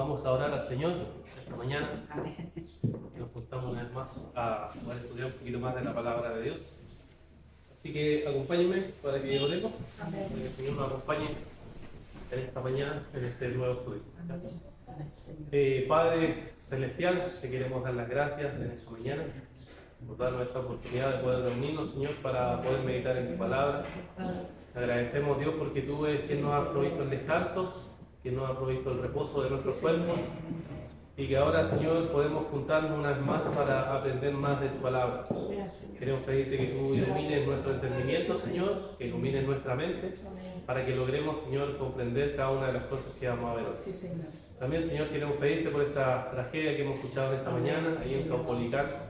Vamos a orar al Señor esta mañana. Nos juntamos una vez más a poder estudiar un poquito más de la palabra de Dios. Así que acompáñenme para que oremos, para que el Señor nos acompañe en esta mañana, en este nuevo estudio. Padre Celestial, te queremos dar las gracias en esta mañana por darnos esta oportunidad de poder reunirnos, Señor, para poder meditar en tu palabra. Te agradecemos, Dios, porque tú eres quien nos ha provisto el descanso, quien nos ha provisto el reposo de nuestros cuerpos, y que ahora, Señor, podemos juntarnos una vez más para aprender más de tu palabra. Queremos pedirte que tú ilumines nuestro entendimiento, Señor, que ilumines nuestra mente, para que logremos, Señor, comprender cada una de las cosas que vamos a ver hoy. También, Señor, queremos pedirte por esta tragedia que hemos escuchado esta mañana, ahí en Caupolicán.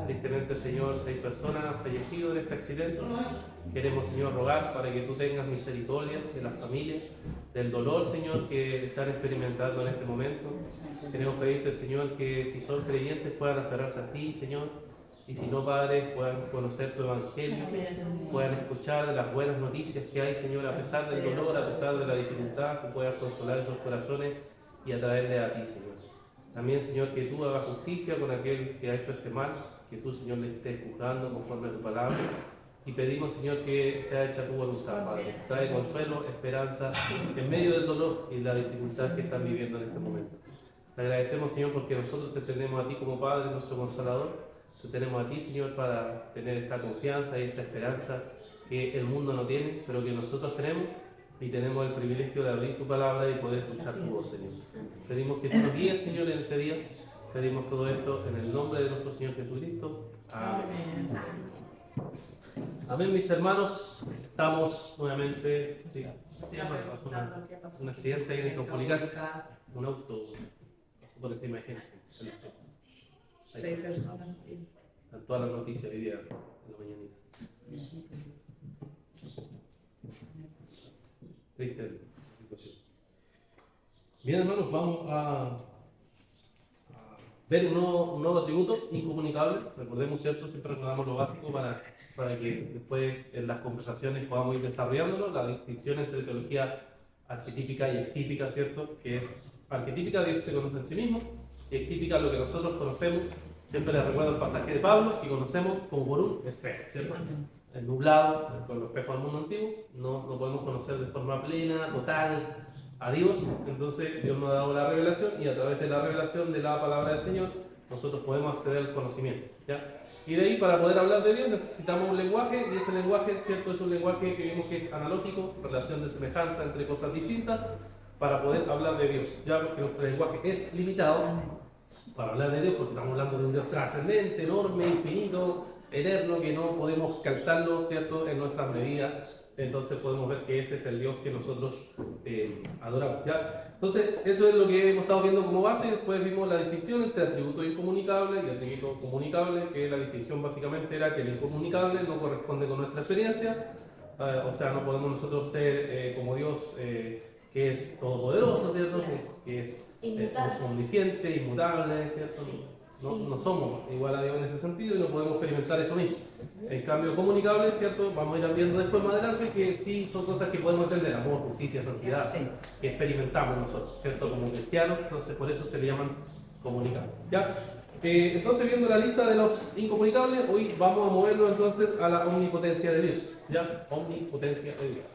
Tristemente, Señor, 6 personas han fallecido en este accidente. Queremos, Señor, rogar para que tú tengas misericordia de las familias, del dolor, Señor, que están experimentando en este momento. Queremos pedirte, Señor, que si son creyentes puedan aferrarse a ti, Señor. Y si no, Padre, puedan conocer tu evangelio, puedan escuchar las buenas noticias que hay, Señor, a pesar del dolor, a pesar de la dificultad, que puedas consolar esos corazones y atraerle a ti, Señor. También, Señor, que tú hagas justicia con aquel que ha hecho este mal, que tú, Señor, le estés juzgando conforme a tu palabra. Y pedimos, Señor, que sea hecha tu voluntad, Padre. Trae consuelo, esperanza, en medio del dolor y la dificultad que están viviendo en este momento. Te agradecemos, Señor, porque nosotros te tenemos a ti como Padre, nuestro Consolador. Te tenemos a ti, Señor, para tener esta confianza y esta esperanza que el mundo no tiene, pero que nosotros tenemos. Y tenemos el privilegio de abrir tu palabra y poder escuchar tu voz, Señor. Pedimos que tú nos guíes, Señor, en este día. Pedimos todo esto en el nombre de nuestro Señor Jesucristo. Amén. Amén, mis hermanos. Estamos nuevamente. Sí, pasó un accidente ahí en Caupolicán. Un auto pasó por esta imagen. 6 personas. Están todas las noticias hoy día, en la mañanita. Triste situación. Bien, hermanos, vamos a ver un nuevo atributo incomunicable. Recordemos, ¿cierto? Siempre recordamos lo básico para que después en las conversaciones podamos ir desarrollándolo. La distinción entre teología arquetípica y ectípica, ¿cierto? Que es arquetípica, Dios se conoce en sí mismo, y ectípica, lo que nosotros conocemos. Siempre les recuerdo el pasaje de Pablo, que conocemos como por un espejo, ¿cierto? El nublado, con los espejos del mundo antiguo, no podemos conocer de forma plena, total, a Dios. Entonces Dios nos ha dado la revelación, y a través de la revelación de la palabra del Señor, nosotros podemos acceder al conocimiento, ¿ya? Y de ahí, para poder hablar de Dios, necesitamos un lenguaje, y ese lenguaje, ¿cierto? Es un lenguaje que vimos que es analógico, relación de semejanza entre cosas distintas, para poder hablar de Dios, ya, porque nuestro lenguaje es limitado para hablar de Dios, porque estamos hablando de un Dios trascendente, enorme, infinito, eterno, que no podemos calzarlo, ¿cierto?, en nuestras medidas. Entonces podemos ver que ese es el Dios que nosotros adoramos, ¿ya? Entonces eso es lo que hemos estado viendo como base. Después vimos la distinción entre atributo incomunicable y atributo comunicable, que la distinción básicamente era que el incomunicable no corresponde con nuestra experiencia, o sea, no podemos nosotros ser como Dios, que es todopoderoso, ¿cierto?, que es omnisciente, inmutable, ¿cierto? Sí. No somos igual a Dios en ese sentido y no podemos experimentar eso mismo. En cambio, comunicable, ¿cierto? Vamos a ir viendo después más adelante que sí son cosas que podemos entender: amor, justicia, santidad, que experimentamos nosotros, ¿cierto? Como cristianos, entonces por eso se le llaman comunicables, ¿ya? Entonces, viendo la lista de los incomunicables, hoy vamos a movernos entonces a la omnipotencia de Dios, ¿ya? Omnipotencia de Dios.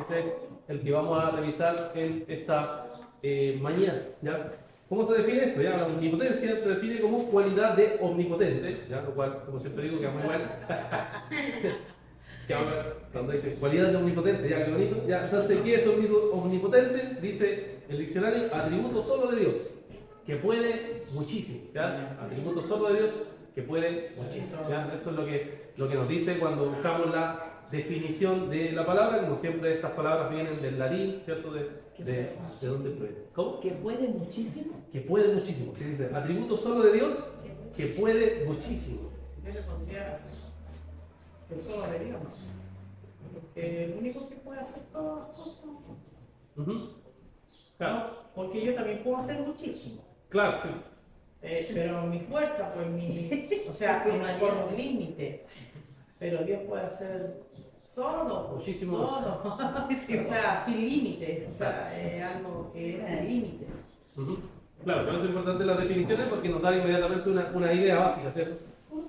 Ese es el que vamos a revisar en esta mañana, ¿ya? ¿Cómo se define esto? Ya, la omnipotencia se define como cualidad de omnipotente, ¿ya? Lo cual, como siempre digo, queda muy bueno. Cuando dice cualidad de omnipotente, ya, qué bonito. Ya, entonces, ¿qué es omnipotente? Dice el diccionario: atributo solo de Dios, que puede muchísimo, ¿ya? Atributo solo de Dios, que puede muchísimo, ¿ya? Eso es lo que nos dice cuando buscamos la definición de la palabra. Como siempre, estas palabras vienen del latín, ¿cierto? ¿De dónde proviene? ¿Cómo? Que puede muchísimo. Que puede muchísimo. ¿Sí? Dice atributo solo de Dios, que puede muchísimo. Yo le pondría que solo de Dios, porque el único que puede hacer todas las cosas. Claro. No, porque yo también puedo hacer muchísimo. Claro, sí. Pero mi fuerza, pues o sea, por un límite. Pero Dios puede hacer todo. Muchísimo. Todo. O sea, sin límite. O sea, algo que es sin límite. Claro, por eso es importante las definiciones porque nos da inmediatamente una idea básica, ¿cierto?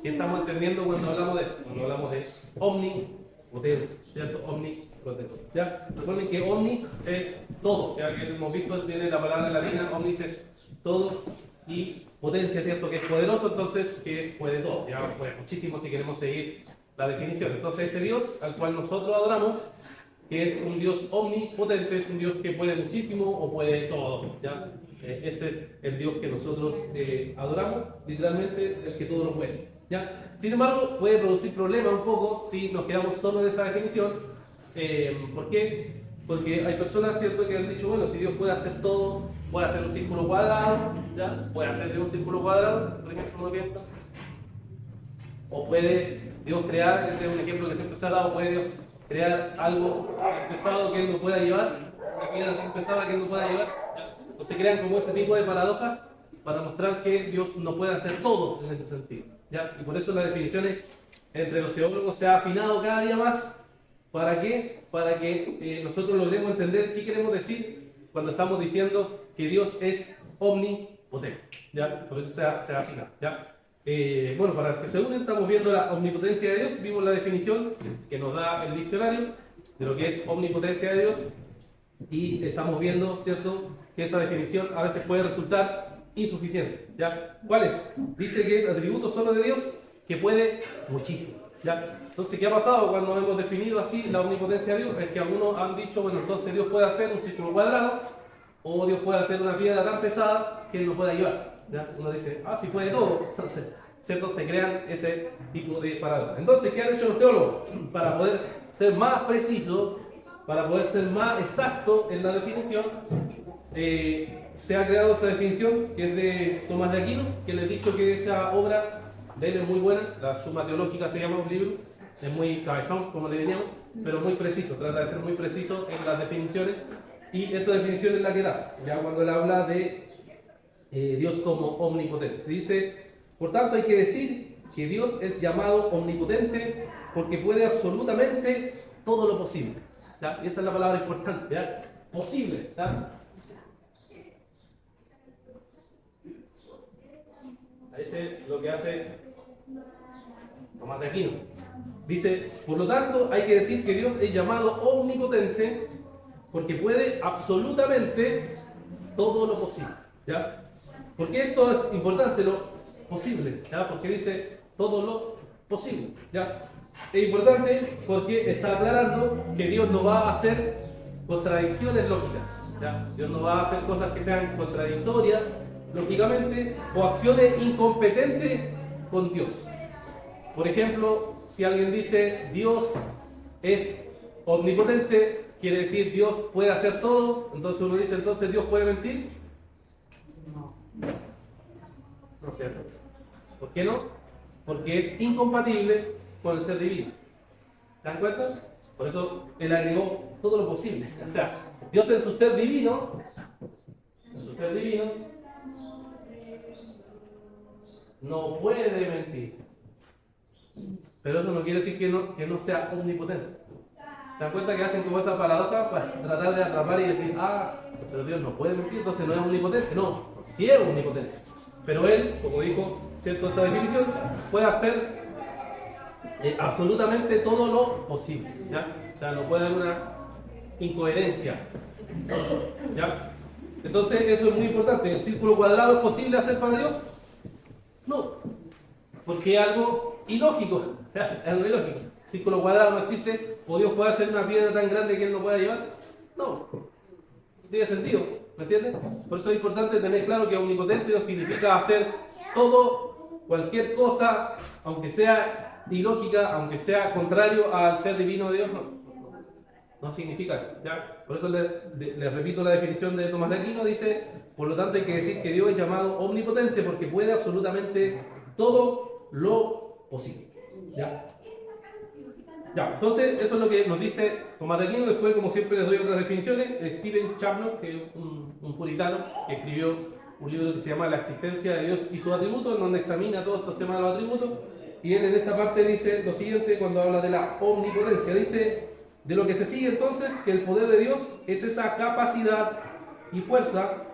¿Qué estamos entendiendo cuando hablamos de omnipotencia, ¿cierto? Omnipotencia. ¿Ya? Recuerden que omnis es todo, ya que hemos visto, tiene la palabra latina, omnis es todo, y potencia, ¿cierto? Que es poderoso, entonces que puede todo. Ya, pues muchísimo si queremos seguir la definición. Entonces ese Dios al cual nosotros adoramos, que es un Dios omnipotente, es un Dios que puede muchísimo o puede todo, ¿ya? Ese es el Dios que nosotros adoramos, literalmente el que todo lo puede, ¿ya? Sin embargo, puede producir problemas un poco si nos quedamos solo en esa definición. ¿Por qué? Porque hay personas, ¿cierto?, que han dicho, bueno, si Dios puede hacer todo, puede hacer un círculo cuadrado, ¿ya? Puede hacer de un círculo cuadrado, por ejemplo, uno piensa. O puede Dios crear, este es un ejemplo que siempre se ha dado, puede Dios crear algo pesado que Él no pueda llevar, una piedra tan pesada que Él no pueda llevar. O se crean como ese tipo de paradojas para mostrar que Dios no puede hacer todo en ese sentido, ¿ya? Y por eso las definiciones entre los teólogos se ha afinado cada día más. ¿Para qué? Para que nosotros logremos entender qué queremos decir cuando estamos diciendo que Dios es omnipotente, ¿ya? Por eso se ha afinado, ¿ya? Bueno, para los que se unen, estamos viendo la omnipotencia de Dios, vimos la definición que nos da el diccionario de lo que es omnipotencia de Dios y estamos viendo, ¿cierto?, que esa definición a veces puede resultar insuficiente, ¿ya? ¿Cuál es? Dice que es atributo solo de Dios que puede muchísimo, ¿ya? Entonces, ¿qué ha pasado cuando hemos definido así la omnipotencia de Dios? Es que algunos han dicho, bueno, entonces Dios puede hacer un círculo cuadrado o Dios puede hacer una piedra tan pesada que Él no pueda llevar, ¿ya? Uno dice, si puede todo, entonces, ¿cierto? Se crean ese tipo de paradojas. Entonces, ¿qué han hecho los teólogos? Para poder ser más preciso, para poder ser más exacto en la definición, se ha creado esta definición que es de Tomás de Aquino, que les he dicho que esa obra de él es muy buena, la Suma Teológica se llama un libro, es muy cabezón, como le diríamos, pero muy preciso, trata de ser muy preciso en las definiciones, y esta definición es la que da, ya cuando él habla de Dios como omnipotente. Dice, por tanto hay que decir que Dios es llamado omnipotente porque puede absolutamente todo lo posible, ¿ya? Y esa es la palabra importante, ¿ya? Posible, ¿ya? Este es lo que hace Tomás de Aquino. Dice, por lo tanto, hay que decir que Dios es llamado omnipotente porque puede absolutamente todo lo posible, ¿ya? Porque esto es importante, lo posible, ¿ya? Porque dice todo lo posible, ¿ya? Es importante porque está aclarando que Dios no va a hacer contradicciones lógicas, ¿ya? Dios no va a hacer cosas que sean contradictorias lógicamente o acciones incompetentes con Dios. Por ejemplo, si alguien dice Dios es omnipotente, quiere decir Dios puede hacer todo, entonces uno dice, entonces Dios puede mentir. No es cierto. ¿Por qué no? Porque es incompatible con el ser divino. ¿Se dan cuenta? Por eso él agregó todo lo posible. O sea, Dios en su ser divino, no puede mentir. Pero eso no quiere decir que no sea omnipotente. ¿Se dan cuenta que hacen como esa paradoja para tratar de atrapar y decir, pero Dios no puede mentir, entonces no es omnipotente? No, sí es omnipotente. Pero Él, como dijo, ¿cierto?, esta definición, puede hacer absolutamente todo lo posible, ¿ya? O sea, no puede haber una incoherencia, ¿ya? Entonces, eso es muy importante. ¿El círculo cuadrado es posible hacer para Dios? No, porque es algo ilógico, es algo ilógico. El círculo cuadrado no existe, o Dios puede hacer una piedra tan grande que Él no pueda llevar. No, no tiene sentido, ¿me entiendes? Por eso es importante tener claro que omnipotente no significa hacer todo, cualquier cosa, aunque sea ilógica, aunque sea contrario al ser divino de Dios, no significa eso, ¿ya? Por eso les repito la definición de Tomás de Aquino, dice, por lo tanto hay que decir que Dios es llamado omnipotente porque puede absolutamente todo lo posible, ¿ya? Ya, entonces eso es lo que nos dice Tomás de Aquino. Después, como siempre, les doy otras definiciones. Stephen Chapman, que es un puritano, que escribió un libro que se llama La existencia de Dios y sus atributos, en donde examina todos estos temas de los atributos. Y él en esta parte dice lo siguiente cuando habla de la omnipotencia. Dice, de lo que se sigue entonces, que el poder de Dios es esa capacidad y fuerza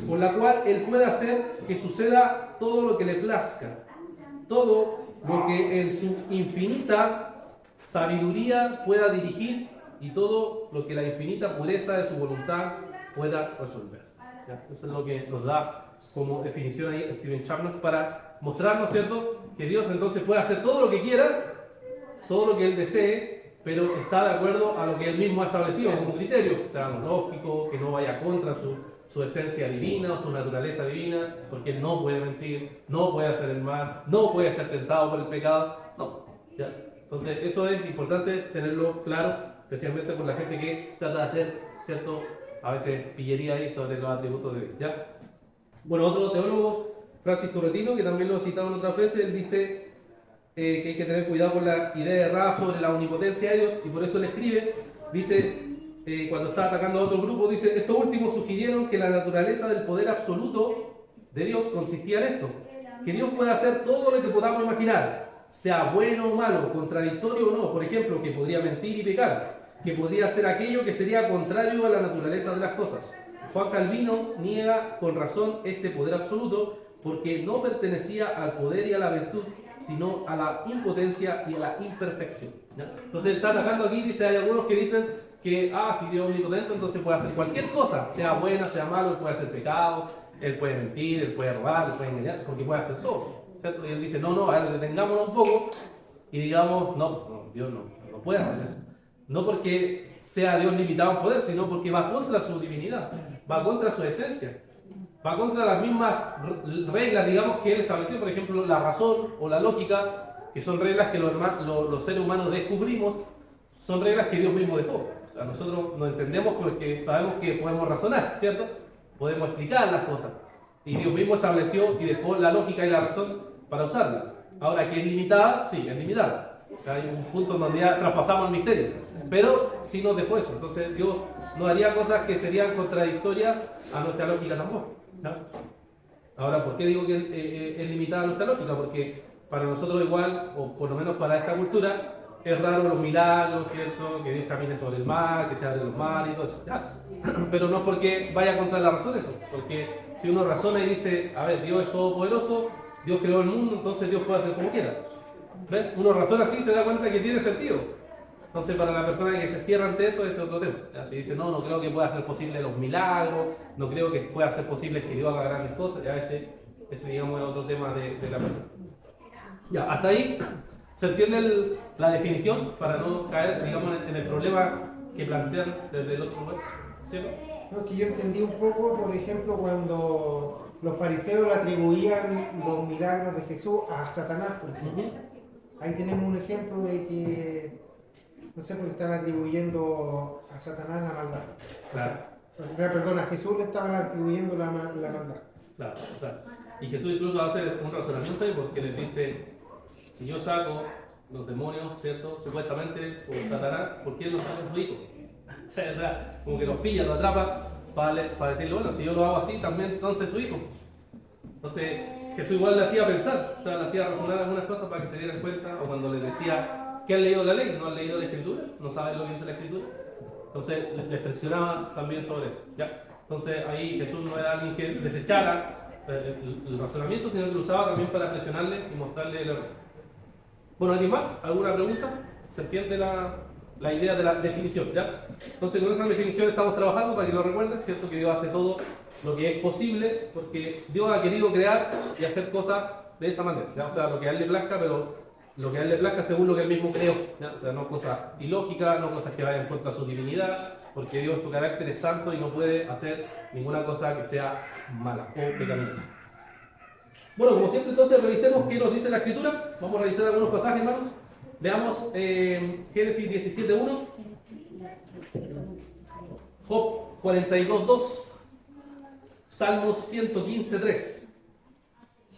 por la cual Él puede hacer que suceda todo lo que le plazca, todo lo que en su infinita sabiduría pueda dirigir y todo lo que la infinita pureza de su voluntad pueda resolver. ¿Ya? Eso es lo que nos da como definición ahí Stephen Charnock para mostrarnos, ¿cierto?, que Dios entonces puede hacer todo lo que quiera, todo lo que Él desee, pero está de acuerdo a lo que Él mismo ha establecido como criterio, o sea, lo lógico, que no vaya contra su esencia divina o su naturaleza divina, porque Él no puede mentir, no puede hacer el mal, no puede ser tentado por el pecado, no. ¿Ya? Entonces eso es importante tenerlo claro, especialmente por la gente que trata de hacer, ¿cierto?, a veces pillería ahí sobre los atributos de Dios. ¿Ya? Bueno, otro teólogo, Francis Turretino, que también lo he citado en otras veces, él dice que hay que tener cuidado con la idea errada sobre la omnipotencia de Dios, y por eso él escribe, dice, cuando está atacando a otro grupo, dice, estos últimos sugirieron que la naturaleza del poder absoluto de Dios consistía en esto, que Dios puede hacer todo lo que podamos imaginar, sea bueno o malo, contradictorio o no, por ejemplo, que podría mentir y pecar, que podría hacer aquello que sería contrario a la naturaleza de las cosas. Juan Calvino niega con razón este poder absoluto porque no pertenecía al poder y a la virtud, sino a la impotencia y a la imperfección. ¿Ya? Entonces él está atacando aquí, dice, hay algunos que dicen que, si Dios es omnipotente, entonces puede hacer cualquier cosa, sea buena, sea malo, él puede hacer pecado, él puede mentir, él puede robar, él puede engañar, porque puede hacer todo. ¿Cierto? Y él dice, no, a ver, detengámonos un poco y digamos, no, Dios no puede hacer eso. No porque sea Dios limitado en poder, sino porque va contra su divinidad, va contra su esencia, va contra las mismas reglas, digamos, que Él estableció, por ejemplo, la razón o la lógica, que son reglas que los seres humanos descubrimos, son reglas que Dios mismo dejó. O sea, nosotros no entendemos porque sabemos que podemos razonar, ¿cierto? Podemos explicar las cosas. Y Dios mismo estableció y dejó la lógica y la razón para usarla. Ahora, que es limitada, sí, es limitada. Hay un punto donde ya traspasamos el misterio, pero sí nos dejó eso. Entonces Dios no haría cosas que serían contradictorias a nuestra lógica tampoco, ¿no? Ahora, ¿por qué digo que es limitada a nuestra lógica? Porque para nosotros igual, o por lo menos para esta cultura, es raro los milagros, ¿cierto? Que Dios camine sobre el mar, que se abren los mares y todo eso, ¿ya? Pero no es porque vaya contra la razón eso, porque si uno razona y dice, a ver, Dios es todopoderoso, Dios creó el mundo, entonces Dios puede hacer como quiera. ¿Ven? Uno razona así y se da cuenta que tiene sentido. Entonces, para la persona que se cierra ante eso, ese es otro tema. Si dice, no creo que pueda ser posible los milagros, no creo que pueda ser posible que Dios haga grandes cosas, ya ese digamos, es otro tema de la persona. Ya, hasta ahí se entiende la definición para no caer, digamos, en el problema que plantean desde el otro lugar. ¿Sí? No, es que yo entendí un poco, por ejemplo, cuando los fariseos le atribuían los milagros de Jesús a Satanás, por ejemplo. Ahí tenemos un ejemplo de que, no sé, porque están atribuyendo a Satanás la maldad. Claro. O sea, perdón, a Jesús le estaban atribuyendo la maldad. Claro, o sea, y Jesús incluso hace un razonamiento ahí porque les dice, si yo saco los demonios, ¿cierto? Supuestamente por Satanás, ¿por qué los saca su hijo? O sea, como que los pilla, los atrapa para decirle, bueno, si yo lo hago así, también entonces su hijo. Entonces Jesús igual le hacía pensar, o sea, le hacía razonar algunas cosas para que se dieran cuenta, o cuando les decía que han leído la ley, no han leído la escritura, no saben lo que dice la escritura. Entonces les presionaba también sobre eso. ¿Ya? Entonces ahí Jesús no era alguien que desechara el razonamiento, sino que lo usaba también para presionarle y mostrarle el error. Bueno, ¿alguien más? ¿Alguna pregunta? ¿Se entiende la idea de la definición? ¿Ya? Entonces con esa definición estamos trabajando para que lo recuerden, ¿cierto? Que Dios hace todo lo que es posible, porque Dios ha querido crear y hacer cosas de esa manera, ¿ya? O sea, lo que a Él le plazca, pero lo que a Él le plazca según lo que Él mismo creó, ¿ya? O sea, no cosas ilógicas, no cosas que vayan contra su divinidad, porque Dios, su carácter es santo y no puede hacer ninguna cosa que sea mala o pecaminosa. Bueno, como siempre, entonces revisemos qué nos dice la Escritura. Vamos a revisar algunos pasajes, hermanos. Veamos Génesis 17:1, Job 42:2, Salmos 115:3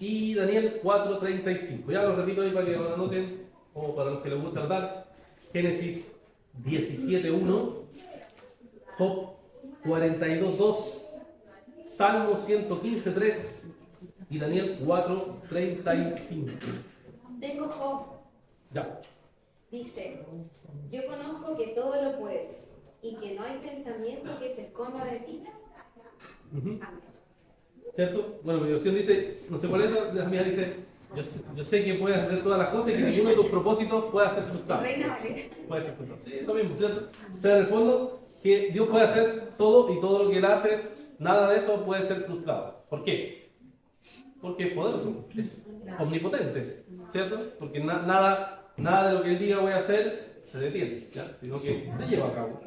y Daniel 4:35. Ya lo repito ahí para que lo anoten, o para los que les gusta notar. Génesis 17:1, Job 42:2, Salmos 115:3 y Daniel 4:35. Tengo Job. Ya. Dice, yo conozco que todo lo puedes y que no hay pensamiento que se esconda de ti. Amén. ¿cierto? Bueno, mi versión dice, no sé cuál es, la mía dice, yo sé que puedes hacer todas las cosas y que ninguno de tus propósitos pueda ser frustrado. Reina Valera. Puede ser frustrado. Sí, es lo mismo, ¿cierto? O sea, en el fondo, que Dios puede hacer todo y todo lo que Él hace, nada de eso puede ser frustrado. ¿Por qué? Porque es poderoso, es omnipotente, ¿cierto? Porque nada de lo que Él diga voy a hacer se detiene, ¿ya? Sino que se lleva a cabo.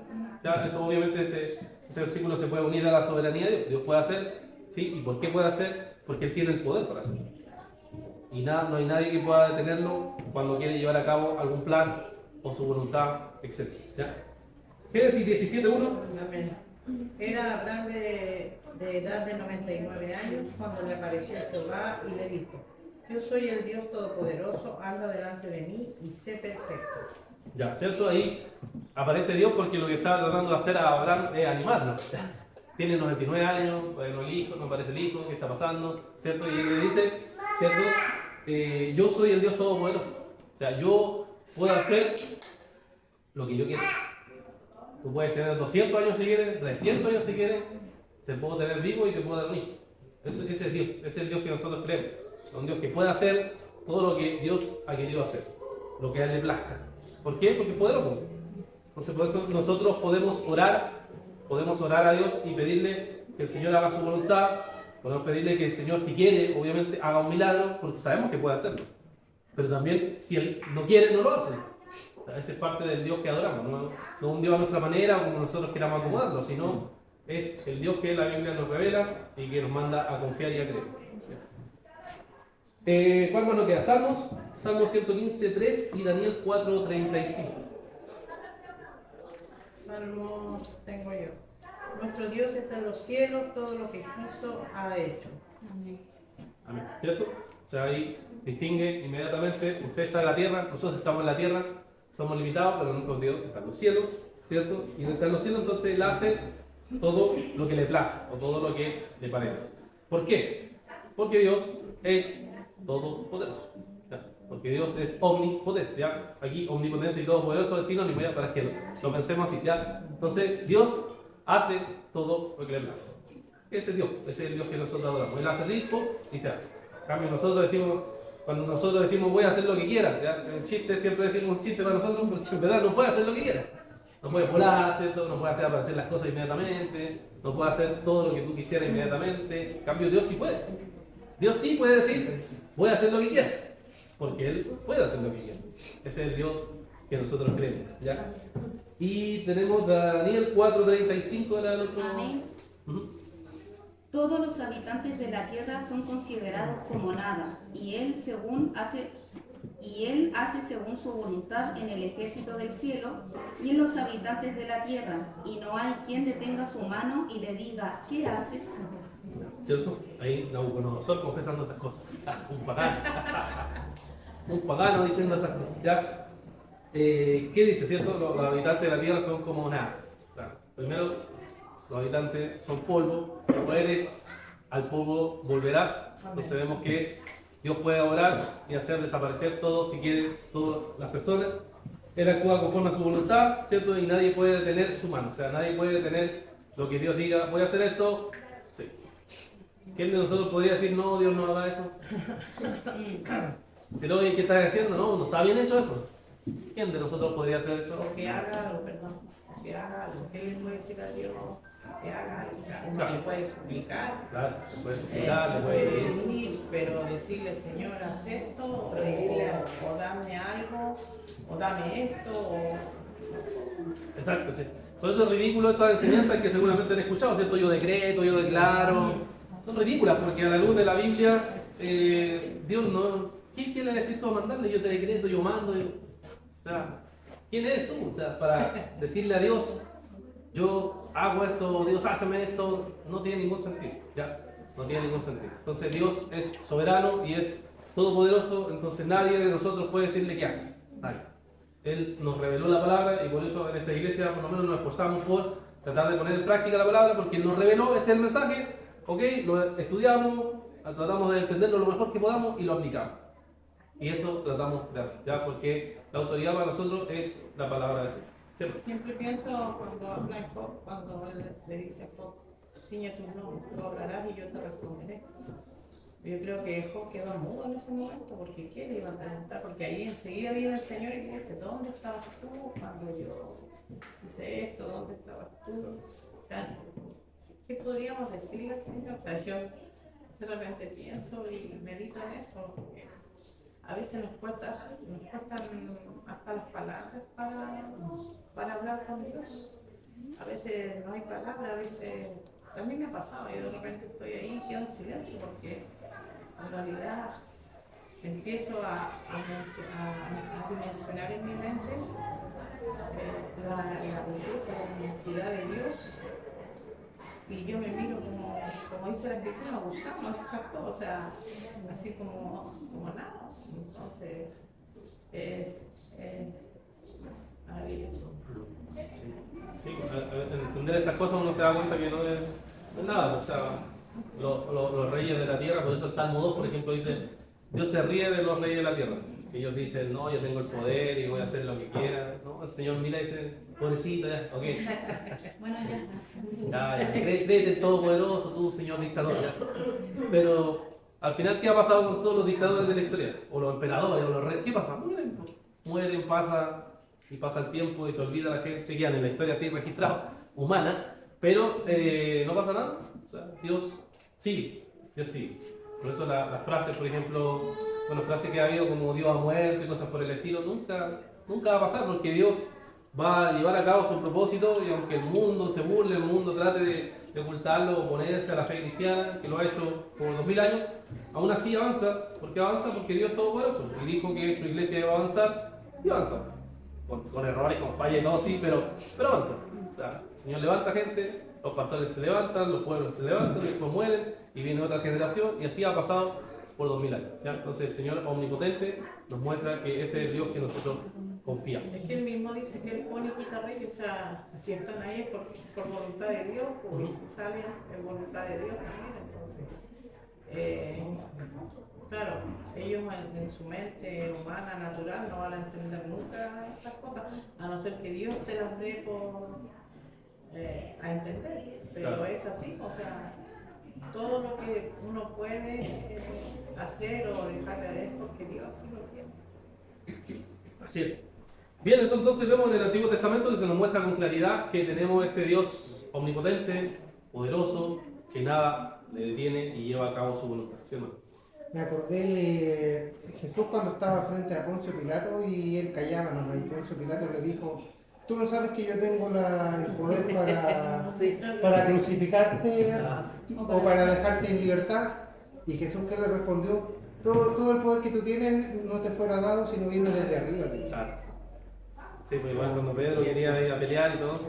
¿Ya? Eso obviamente ese versículo se puede unir a la soberanía de Dios. Dios puede hacer, ¿sí? ¿Y por qué puede hacer? Porque Él tiene el poder para hacerlo. Y no hay nadie que pueda detenerlo cuando quiere llevar a cabo algún plan o su voluntad, etc. ¿Ya? Génesis 17:1. Amén. Era Abraham de edad de 99 años cuando le apareció Jehová y le dijo: Yo soy el Dios Todopoderoso, anda delante de mí y sé perfecto. Ya, ¿cierto? Ahí aparece Dios porque lo que estaba tratando de hacer a Abraham es animarlo. Tiene 99 años, todavía no el hijo, no aparece el hijo, ¿qué está pasando? ¿Cierto? Y él le dice, ¿cierto? Yo soy el Dios Todopoderoso. O sea, yo puedo hacer lo que yo quiera. Tú puedes tener 200 años si quieres, 300 años si quieres, te puedo tener vivo y te puedo dar un hijo. Ese es Dios, ese es el Dios que nosotros creemos. Un Dios que puede hacer todo lo que Dios ha querido hacer, lo que a Él le plazca. ¿Por qué? Porque es poderoso. Entonces, por eso nosotros podemos orar a Dios y pedirle que el Señor haga su voluntad. Podemos pedirle que el Señor, si quiere, obviamente haga un milagro, porque sabemos que puede hacerlo. Pero también, si Él no quiere, no lo hace. O sea, ese es parte del Dios que adoramos. No un Dios a nuestra manera o como nosotros queramos acomodarlo, sino es el Dios que la Biblia nos revela y que nos manda a confiar y a creer. ¿Cuál más nos queda? Salmos 115:3 y Daniel 4:35. Salmos tengo yo. Nuestro Dios está en los cielos, todo lo que quiso ha hecho. Amén. ¿Cierto? O sea, ahí distingue inmediatamente, usted está en la tierra, nosotros estamos en la tierra, somos limitados, pero nuestro Dios está en los cielos, ¿cierto? Y está en los cielos, entonces Él hace todo lo que le place o todo lo que le parece. ¿Por qué? Porque Dios es todopoderoso. ¿Ya? Porque Dios es omnipotente. ¿Ya? Aquí omnipotente y todopoderoso es sinónimo, ¿ya? Para que lo pensemos así. ¿Ya? Entonces Dios hace todo lo que le place. Ese es Dios, ese es el Dios que nosotros adoramos. Él hace así y se hace. En cambio, nosotros decimos, cuando nosotros decimos voy a hacer lo que quiera, ¿ya? El chiste, siempre decimos un chiste para nosotros, porque en verdad no puede hacer lo que quiera. No puede volar, ¿cierto? No puede hacer aparecer las cosas inmediatamente, no puede hacer todo lo que tú quisieras inmediatamente. En cambio, Dios sí puede. Dios sí puede decir, voy a hacer lo que quiera, porque Él puede hacer lo que quiera. Ese es el Dios que nosotros creemos, ¿ya? Y tenemos Daniel 4:35, era el otro. Amén. Todos los habitantes de la tierra son considerados como nada, y Él hace según su voluntad en el ejército del cielo y en los habitantes de la tierra, y no hay quien detenga su mano y le diga, ¿qué haces? ¿Cierto? Ahí Nabucodonosor confesando esas cosas. Un pagano. Un pagano diciendo esas cosas. ¿Ya? ¿Qué dice? ¿Cierto? Los habitantes de la tierra son como nada. Claro. Primero, los habitantes son polvo. Tú eres, al polvo volverás. Entonces vemos que Dios puede orar y hacer desaparecer todo, si quiere, todas las personas. Él actúa conforme a su voluntad, ¿cierto? Y nadie puede detener su mano. O sea, nadie puede detener lo que Dios diga. Voy a hacer esto. Sí. ¿Quién de nosotros podría decir, no, Dios no haga eso? Si luego, ¿qué estás haciendo? No está bien hecho eso. ¿Quién de nosotros podría hacer eso? O que haga algo, perdón. Que haga algo. ¿Qué le puede decir a Dios? Que haga algo. O sea, uno le puede suplicar. Claro, le puede explicar, le Puede puede... pedir, pero decirle, Señor, haz esto, o dame algo, o dame esto, o... Exacto, sí. Por eso es ridículo esas enseñanzas que seguramente han escuchado, ¿cierto? Yo decreto, yo declaro. Son ridículas porque a la luz de la Biblia, Dios no... ¿Qué le decís tú a mandarle? Yo te decreto, yo mando. O sea, ¿quién eres tú? O sea, para decirle a Dios, yo hago esto, Dios háceme esto, no tiene ningún sentido. ¿Ya? No tiene ningún sentido. Entonces Dios es soberano y es todopoderoso, entonces nadie de nosotros puede decirle qué haces. Nadie. Él nos reveló la palabra y por eso en esta iglesia por lo menos nos esforzamos por tratar de poner en práctica la palabra, porque Él nos reveló, este es el mensaje, ok, lo estudiamos, tratamos de entenderlo lo mejor que podamos y lo aplicamos. Y eso tratamos de hacer, ¿ya? Porque la autoridad para nosotros es la palabra de Dios. ¿Cierto? Siempre pienso cuando habla Job, cuando él le dice a Job, ciñe tus lomos, tú hablarás y yo te responderé. Yo creo que Job quedó mudo en ese momento, porque ¿qué le iba a preguntar? Porque ahí enseguida viene el Señor y le dice, ¿dónde estabas tú cuando yo hice esto? ¿Dónde estabas tú? O sea, ¿qué podríamos decirle al Señor? O sea, yo sinceramente pienso y medito en eso, porque a veces nos cuestan hasta las palabras para hablar con Dios. A veces no hay palabras, a veces... A mí me ha pasado, yo de repente estoy ahí y quedo en silencio porque en realidad empiezo a dimensionar en mi mente la belleza, la inmensidad de Dios, y yo me miro como dice la Escritura, abusamos, dejar todo, o sea, así como nada. Entonces es maravilloso. Sí, al entender estas cosas uno se da cuenta que no es nada, o sea, los reyes de la tierra, por eso el Salmo 2, por ejemplo, dice, Dios se ríe de los reyes de la tierra. Ellos dicen, no, yo tengo el poder y voy a hacer lo que quiera. No, el Señor mira y dice, pobrecito, ya, ok. Bueno, ya está. Ya, créete el Todopoderoso, tú, Señor dictador, ya. Pero al final, ¿qué ha pasado con todos los dictadores de la historia? O los emperadores, o los reyes, ¿qué pasa? Mueren, pasa el tiempo y se olvida la gente, quedan en la historia así registrada, humana, pero no pasa nada. O sea, Dios sí. Por eso las frases, por ejemplo, frases que ha habido como Dios ha muerto y cosas por el estilo, nunca va a pasar, porque Dios va a llevar a cabo su propósito, y aunque el mundo se burle, el mundo trate de ocultarlo, oponerse a la fe cristiana, que lo ha hecho por 2000 años, aún así avanza. ¿Por qué avanza? Porque Dios es todopoderoso y dijo que su iglesia iba a avanzar y avanza. Con errores, con fallas y todo, sí, pero avanza. O sea, el Señor levanta gente, los pastores se levantan, los pueblos se levantan, después mueren y viene otra generación, y así ha pasado por 2000 años. ¿Ya? Entonces el Señor omnipotente nos muestra que ese es el Dios que nosotros confiamos. Es que él mismo dice que él pone y quita reyes, o sea, si están ahí es por voluntad de Dios, pues, y si salen es voluntad de Dios también. Entonces, claro, ellos en su mente humana, natural, no van a entender nunca estas cosas, a no ser que Dios se las dé a entender, pero claro, es así, o sea, todo lo que uno puede hacer o dejar de hacer es porque Dios así lo quiere. Así es. Bien, eso entonces vemos en el Antiguo Testamento que se nos muestra con claridad que tenemos este Dios omnipotente, poderoso, que nada le detiene y lleva a cabo su voluntad. ¿Sí, hermano? Me acordé de Jesús cuando estaba frente a Poncio Pilato y él callaba nomás, y Poncio Pilato le dijo, tú no sabes que yo tengo el poder para crucificarte o para dejarte en libertad. Y Jesús, ¿qué le respondió? Todo el poder que tú tienes no te fuera dado si no viene desde arriba. Claro. Sí, pues igual cuando Pedro quería ir a pelear y todo,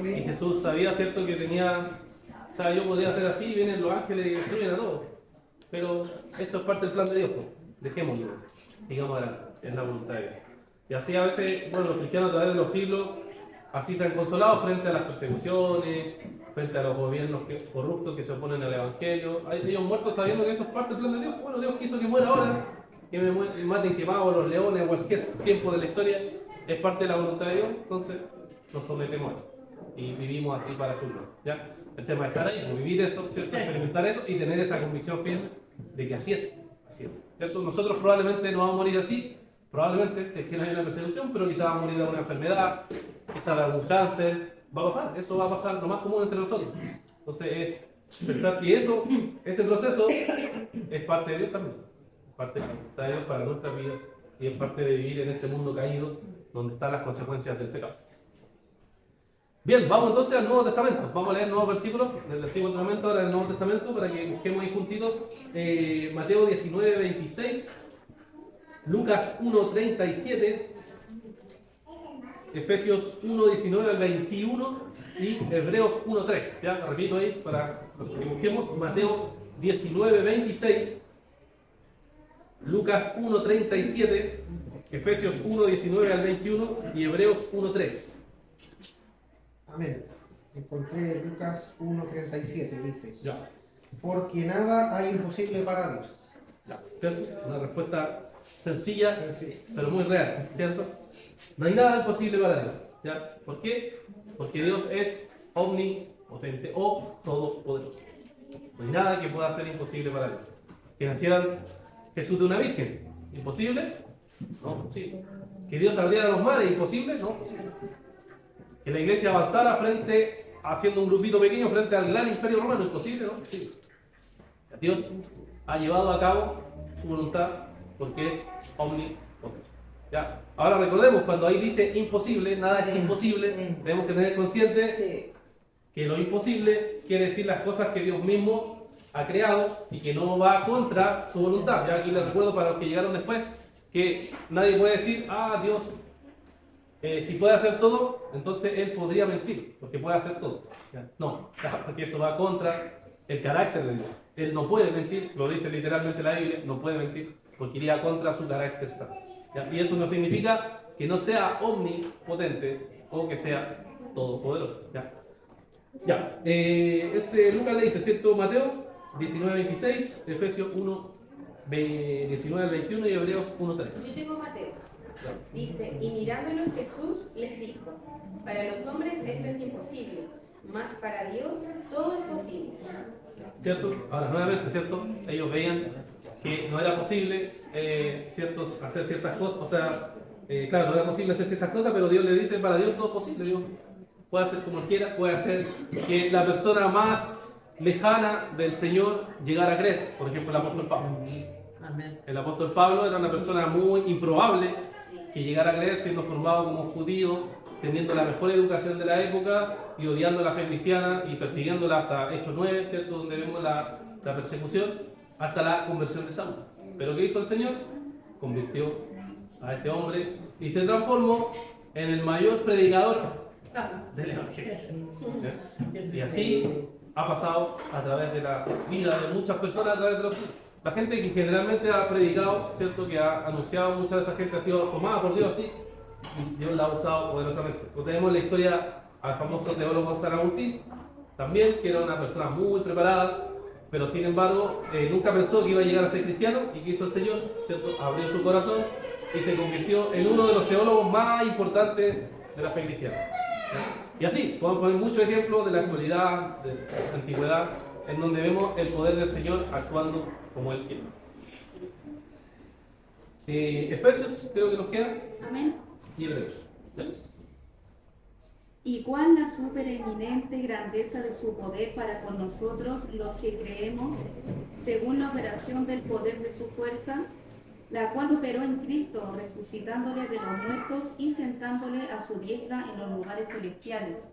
y Jesús sabía, ¿cierto?, que tenía, o sea, yo podría hacer así, vienen los ángeles y destruyen a todos, pero esto es parte del plan de Dios, pues. Dejémoslo, digamos, es la voluntad de Dios. Y así a veces, bueno, los cristianos a través de los siglos, así se han consolado frente a las persecuciones, frente a los gobiernos corruptos que se oponen al Evangelio. Ellos muertos sabiendo que eso es parte del plan de Dios. Bueno, Dios quiso que muera ahora, que me maten quemados los leones, cualquier tiempo de la historia, es parte de la voluntad de Dios, entonces nos sometemos a eso. Y vivimos así para su gloria. ¿Ya? El tema es estar ahí, vivir eso, ¿cierto? Experimentar eso y tener esa convicción firme de que así es. ¿Cierto? Nosotros probablemente no vamos a morir así, probablemente, si es que no hay una persecución, pero quizás vamos a morir de una enfermedad, quizás de algún cáncer, va a pasar, eso va a pasar lo más común entre nosotros. Entonces es pensar que ese proceso es parte de Dios también, parte de la voluntad de Dios para nuestras vidas y es parte de vivir en este mundo caído donde están las consecuencias del pecado. Bien, vamos entonces al Nuevo Testamento. Vamos a leer nuevos versículos del Antiguo Testamento, ahora del Nuevo Testamento, para que busquemos ahí juntitos. Mateo 19, 26, Lucas 1, 37, Efesios 1, 19 al 21 y Hebreos 1, 3. Ya, repito ahí para que busquemos. Mateo 19, 26, Lucas 1, 37, Efesios 1, 19 al 21 y Hebreos 1, 3. Amén. Encontré Lucas 1:37, dice. Ya. Porque nada hay imposible para Dios. Ya. Una respuesta sencilla, Sí. pero muy real, ¿cierto? No hay nada imposible para Dios. ¿Ya? ¿Por qué? Porque Dios es omnipotente. potente o todopoderoso. No hay nada que pueda ser imposible para Dios. Que naciera Jesús de una virgen, ¿imposible? No, posible. Que Dios abriera los mares, ¿imposible? No, posible. Que la iglesia avanzara haciendo un grupito pequeño frente al gran imperio romano, ¿imposible? No, posible. Dios ha llevado a cabo su voluntad porque es omnipotente. ¿Ya? Ahora recordemos, cuando ahí dice imposible, nada es imposible, tenemos que tener consciente que lo imposible quiere decir las cosas que Dios mismo ha creado y que no va contra su voluntad. Ya aquí les recuerdo para los que llegaron después que nadie puede decir, Dios, si puede hacer todo, entonces Él podría mentir, porque puede hacer todo. ¿Ya? No, porque eso va contra el carácter de Dios. Él no puede mentir, lo dice literalmente la Biblia, no puede mentir, porque iría contra su carácter santo. ¿Ya? Y eso no significa que no sea omnipotente o que sea todopoderoso. ¿Ya? Lucas leíste, ¿cierto? Mateo 19:26, Efesios 1:19-21 y Hebreos 1:3. Yo tengo Mateo. Dice, y mirándolo Jesús les dijo, para los hombres esto es imposible, mas para Dios todo es posible. ¿Cierto? Ahora, nuevamente, ¿cierto? Ellos veían que no era posible, ¿cierto? Hacer ciertas cosas, o sea, claro, no era posible hacer ciertas cosas, pero Dios le dice, para Dios todo es posible, Dios puede hacer como Él quiera, puede hacer que la persona más lejana del Señor llegara a creer, por ejemplo, el apóstol Pablo. Amén. El apóstol Pablo era una persona muy improbable que llegara a creer siendo formado como judío, teniendo la mejor educación de la época y odiando la fe cristiana y persiguiéndola hasta Hechos 9, ¿cierto? Donde vemos la persecución, hasta la conversión de Saulo. Pero ¿qué hizo el Señor? Convirtió a este hombre y se transformó en el mayor predicador del Evangelio. Y así ha pasado a través de la vida de muchas personas, a través de la gente que generalmente ha predicado, ¿cierto? Que ha anunciado, mucha de esa gente ha sido tomada por Dios así, y Dios la ha usado poderosamente. Tenemos la historia al famoso teólogo San Agustín, también, que era una persona muy preparada, pero sin embargo nunca pensó que iba a llegar a ser cristiano. ¿Y qué hizo el Señor? ¿Cierto? Abrió su corazón y se convirtió en uno de los teólogos más importantes de la fe cristiana. ¿Ya? Y así, podemos poner muchos ejemplos de la actualidad, de la antigüedad, en donde vemos el poder del Señor actuando como Él quiere. Efesios, creo que nos queda, Amén. y Hebreos. ¿Ya? Y cuál la supereminente grandeza de su poder para con nosotros los que creemos, según la operación del poder de su fuerza, la cual operó en Cristo, resucitándole de los muertos y sentándole a su diestra en los lugares celestiales,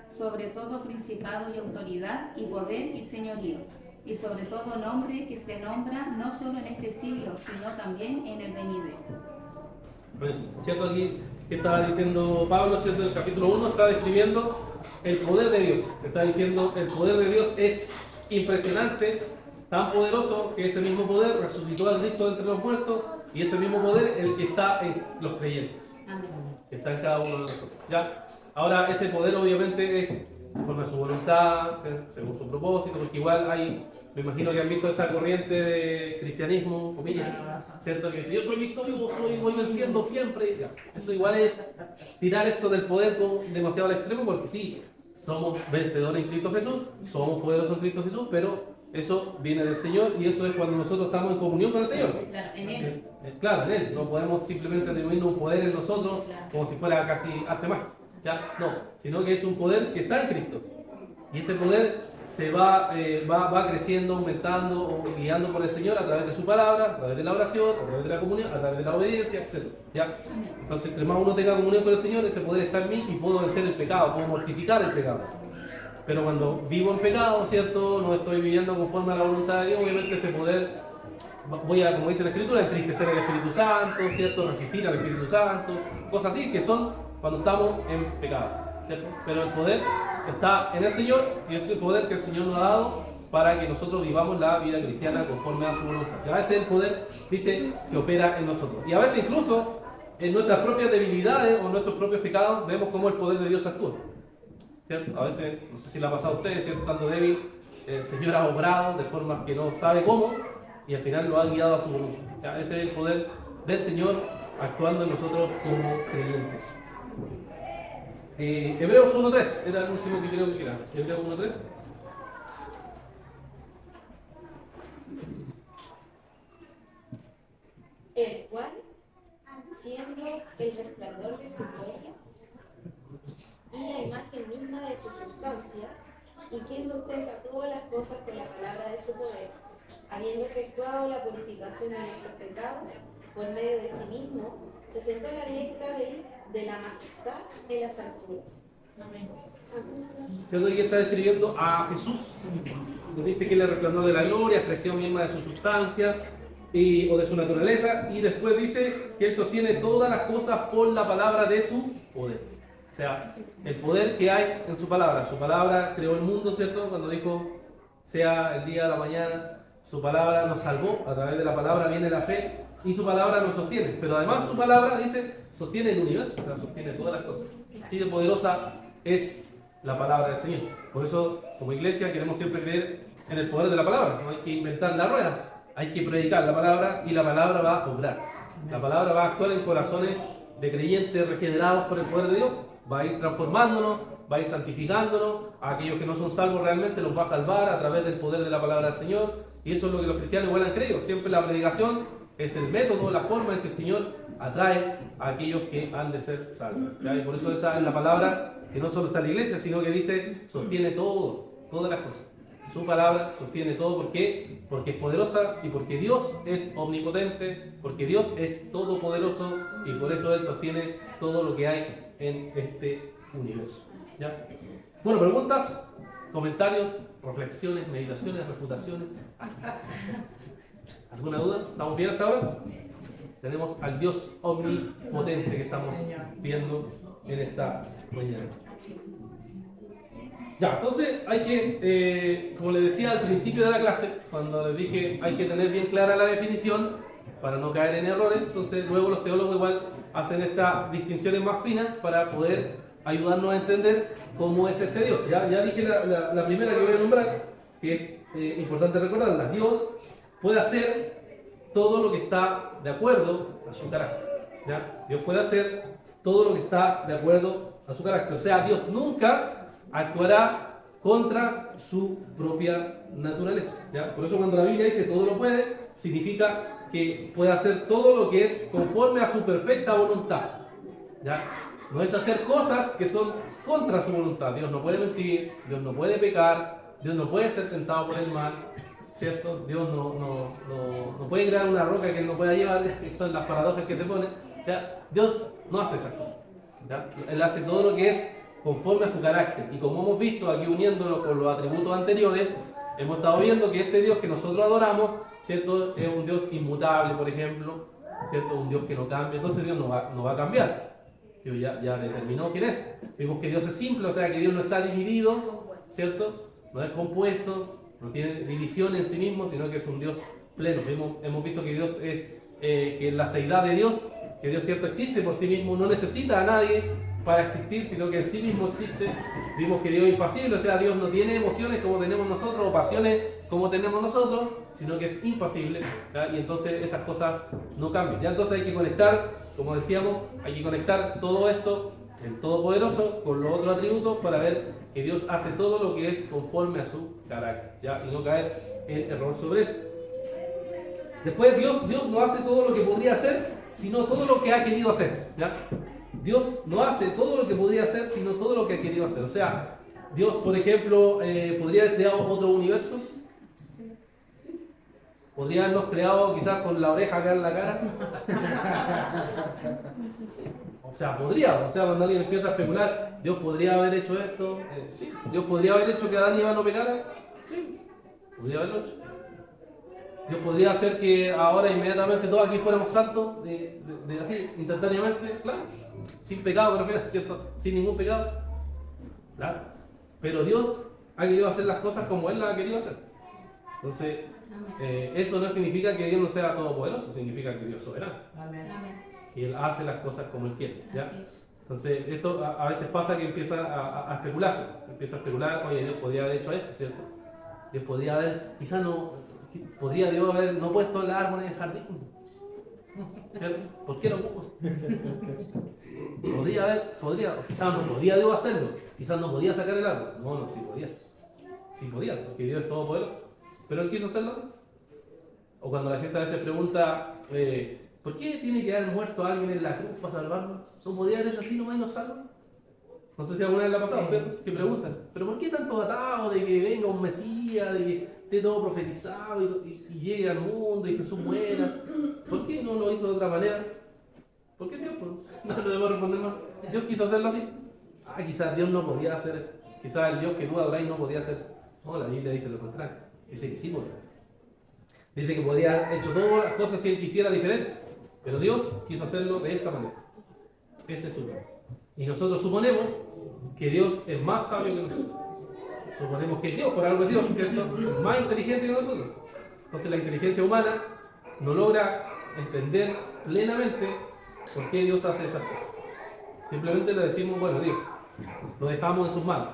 sobre todo principado y autoridad y poder y señorío, y sobre todo nombre que se nombra no solo en este siglo, sino también en el venidero. ¿Cierto? Aquí que estaba diciendo Pablo, ¿cierto? En el capítulo 1 está describiendo el poder de Dios. Está diciendo el poder de Dios es impresionante, tan poderoso que ese mismo poder resucitó al Cristo entre los muertos y ese mismo poder el que está en los creyentes, que está en cada uno de nosotros. ¿Ya? Ahora ese poder obviamente es conforme a su voluntad, según su propósito, porque igual hay, me imagino que han visto esa corriente de cristianismo, comillas, ¿cierto? Que si yo soy victorioso y voy venciendo siempre, ya. Eso igual es tirar esto del poder demasiado al extremo, porque sí, somos vencedores en Cristo Jesús, somos poderosos en Cristo Jesús, pero eso viene del Señor y eso es cuando nosotros estamos en comunión con el Señor. Claro, en Él. Claro, en Él. No podemos simplemente atribuirnos un poder en nosotros como si fuera casi arte mágico. ¿Ya? No, sino que es un poder que está en Cristo. Y ese poder se va creciendo, aumentando o guiando por el Señor a través de su palabra, a través de la oración, a través de la comunión, a través de la obediencia, etc. ¿Ya? Entonces, entre más uno tenga comunión con el Señor, ese poder está en mí y puedo vencer el pecado, puedo mortificar el pecado. Pero cuando vivo en pecado, ¿cierto? No estoy viviendo conforme a la voluntad de Dios, obviamente ese poder voy a, como dice la Escritura, entristecer al Espíritu Santo, ¿cierto? Resistir al Espíritu Santo, cosas así que son cuando estamos en pecado, ¿cierto? Pero el poder está en el Señor y es el poder que el Señor nos ha dado para que nosotros vivamos la vida cristiana conforme a su voluntad. Y a veces el poder dice que opera en nosotros. Y a veces incluso en nuestras propias debilidades o en nuestros propios pecados vemos cómo el poder de Dios actúa, ¿cierto? A veces, no sé si le ha pasado a ustedes, ¿cierto? Estando débil, el Señor ha obrado de formas que no sabe cómo y al final lo ha guiado a su voluntad. ¿Ya? Ese es el poder del Señor actuando en nosotros como creyentes. Hebreos 1.3, era el último que creo que era. Hebreos 1.3. El cual, siendo el resplandor de su gloria y la imagen misma de su sustancia, y que sustenta todas las cosas con la palabra de su poder, habiendo efectuado la purificación de nuestros pecados por medio de sí mismo, se sentó a la diestra de la majestad de las alturas. Amén. ¿Cierto? Y está describiendo a Jesús. Nos dice que él es el resplandor de la gloria, expresión misma de su sustancia o de su naturaleza. Y después dice que él sostiene todas las cosas por la palabra de su poder. O sea, el poder que hay en su palabra. Su palabra creó el mundo, ¿cierto? Cuando dijo, sea el día, la mañana. Su palabra nos salvó. A través de la palabra viene la fe. Y su palabra nos sostiene. Pero además su palabra, dice, sostiene el universo. O sea, sostiene todas las cosas. Así de poderosa es la palabra del Señor. Por eso, como iglesia, queremos siempre creer en el poder de la palabra. No hay que inventar la rueda. Hay que predicar la palabra y la palabra va a obrar. La palabra va a actuar en corazones de creyentes regenerados por el poder de Dios. Va a ir transformándonos, va a ir santificándonos. A aquellos que no son salvos realmente los va a salvar a través del poder de la palabra del Señor. Y eso es lo que los cristianos igual han creído. Siempre la predicación es el método, la forma en que el Señor atrae a aquellos que han de ser salvos. ¿Ya? Y por eso esa es la palabra que no solo está en la iglesia, sino que dice, sostiene todo, todas las cosas. Su palabra sostiene todo. ¿Por qué? Porque es poderosa y porque Dios es omnipotente, porque Dios es todopoderoso y por eso Él sostiene todo lo que hay en este universo. ¿Ya? Bueno, preguntas, comentarios, reflexiones, meditaciones, refutaciones. ¿Alguna duda? ¿Estamos bien hasta ahora? Tenemos al Dios omnipotente que estamos viendo en esta mañana. Ya, entonces hay que, como les decía al principio de la clase, cuando les dije hay que tener bien clara la definición para no caer en errores, entonces luego los teólogos igual hacen estas distinciones más finas para poder ayudarnos a entender cómo es este Dios. Ya dije la primera que voy a nombrar, que es importante recordarla. Dios puede hacer todo lo que está de acuerdo a su carácter. ¿Ya? Dios puede hacer todo lo que está de acuerdo a su carácter. O sea, Dios nunca actuará contra su propia naturaleza. ¿Ya? Por eso cuando la Biblia dice todo lo puede, significa que puede hacer todo lo que es conforme a su perfecta voluntad. ¿Ya? No es hacer cosas que son contra su voluntad. Dios no puede mentir, Dios no puede pecar, Dios no puede ser tentado por el mal, ¿cierto? Dios no puede crear una roca que él no pueda llevar, que son las paradojas que se ponen. ¿Ya? Dios no hace esas cosas. ¿Ya? Él hace todo lo que es conforme a su carácter. Y como hemos visto aquí uniéndolo con los atributos anteriores, hemos estado viendo que este Dios que nosotros adoramos, ¿cierto? Es un Dios inmutable, por ejemplo, ¿cierto? Un Dios que no cambia. Entonces Dios no va a cambiar. Dios ya determinó quién es. Vimos que Dios es simple, o sea que Dios no está dividido, ¿cierto? No es compuesto, no tiene división en sí mismo, sino que es un Dios pleno. Hemos visto que Dios es que la seidad de Dios, que Dios cierto existe por sí mismo, no necesita a nadie para existir, sino que en sí mismo existe. Vimos que Dios es impasible, o sea, Dios no tiene emociones como tenemos nosotros, o pasiones como tenemos nosotros, sino que es impasible, ¿ya? Y entonces esas cosas no cambian. Ya entonces hay que conectar, como decíamos, hay que conectar todo esto, el Todopoderoso, con los otros atributos para ver que Dios hace todo lo que es conforme a su carácter, ¿ya? Y no caer en error sobre eso. Después Dios no hace todo lo que podría hacer, sino todo lo que ha querido hacer, ¿ya? Dios no hace todo lo que podría hacer, sino todo lo que ha querido hacer. O sea, Dios, por ejemplo, podría haber creado otro universo. Podría habernos creado quizás con la oreja acá en la cara. O sea, podría. O sea, cuando alguien empieza a especular, Dios podría haber hecho esto. Sí. Dios podría haber hecho que Adán y Eva no pecaran. Sí. Podría haberlo hecho. Dios podría hacer que ahora inmediatamente todos aquí fuéramos santos, de así, instantáneamente, claro, sin pecado, me refiero, ¿cierto? Sin ningún pecado, claro. Pero Dios ha querido hacer las cosas como Él las ha querido hacer. Entonces, eso no significa que Dios no sea todopoderoso, significa que Dios es soberano. Amén. Amén. Y Él hace las cosas como Él quiere, ¿ya? Entonces, esto a veces pasa que empieza a especularse. Se empieza a especular, oye, Dios podría haber hecho esto, ¿cierto? Dios podría haber, quizás no, podría Dios haber no puesto el árbol en el jardín. ¿Cierto? ¿Por qué lo puso? Quizás no podía Dios hacerlo, quizás no podía sacar el agua. No, sí podía. Sí podía, porque Dios es todopoderoso. Pero Él quiso hacerlo así. O cuando la gente a veces pregunta, ¿por qué tiene que haber muerto alguien en la cruz para salvarnos? ¿No podía haber hecho así nomás y nos salva? No sé si alguna vez le ha pasado a usted que preguntan, ¿pero por qué tanto atado de que venga un Mesías, de que esté todo profetizado y llegue al mundo y Jesús muera? ¿Por qué no lo hizo de otra manera? ¿Por qué Dios? No debo responder más. Dios quiso hacerlo así. Quizás Dios no podía hacer eso. Quizás el Dios que tú adoráis no podía hacer eso. No, la Biblia dice lo contrario. Dice que sí podía. Dice que podía haber hecho todas las cosas si Él quisiera diferente. Pero Dios quiso hacerlo de esta manera. Ese es su plan. Y nosotros suponemos que Dios es más sabio que nosotros. Suponemos que Dios, por algo es Dios, ¿cierto? Es más inteligente que nosotros. Entonces la inteligencia humana no logra entender plenamente por qué Dios hace esas cosas. Simplemente le decimos, bueno, Dios, lo dejamos en sus manos.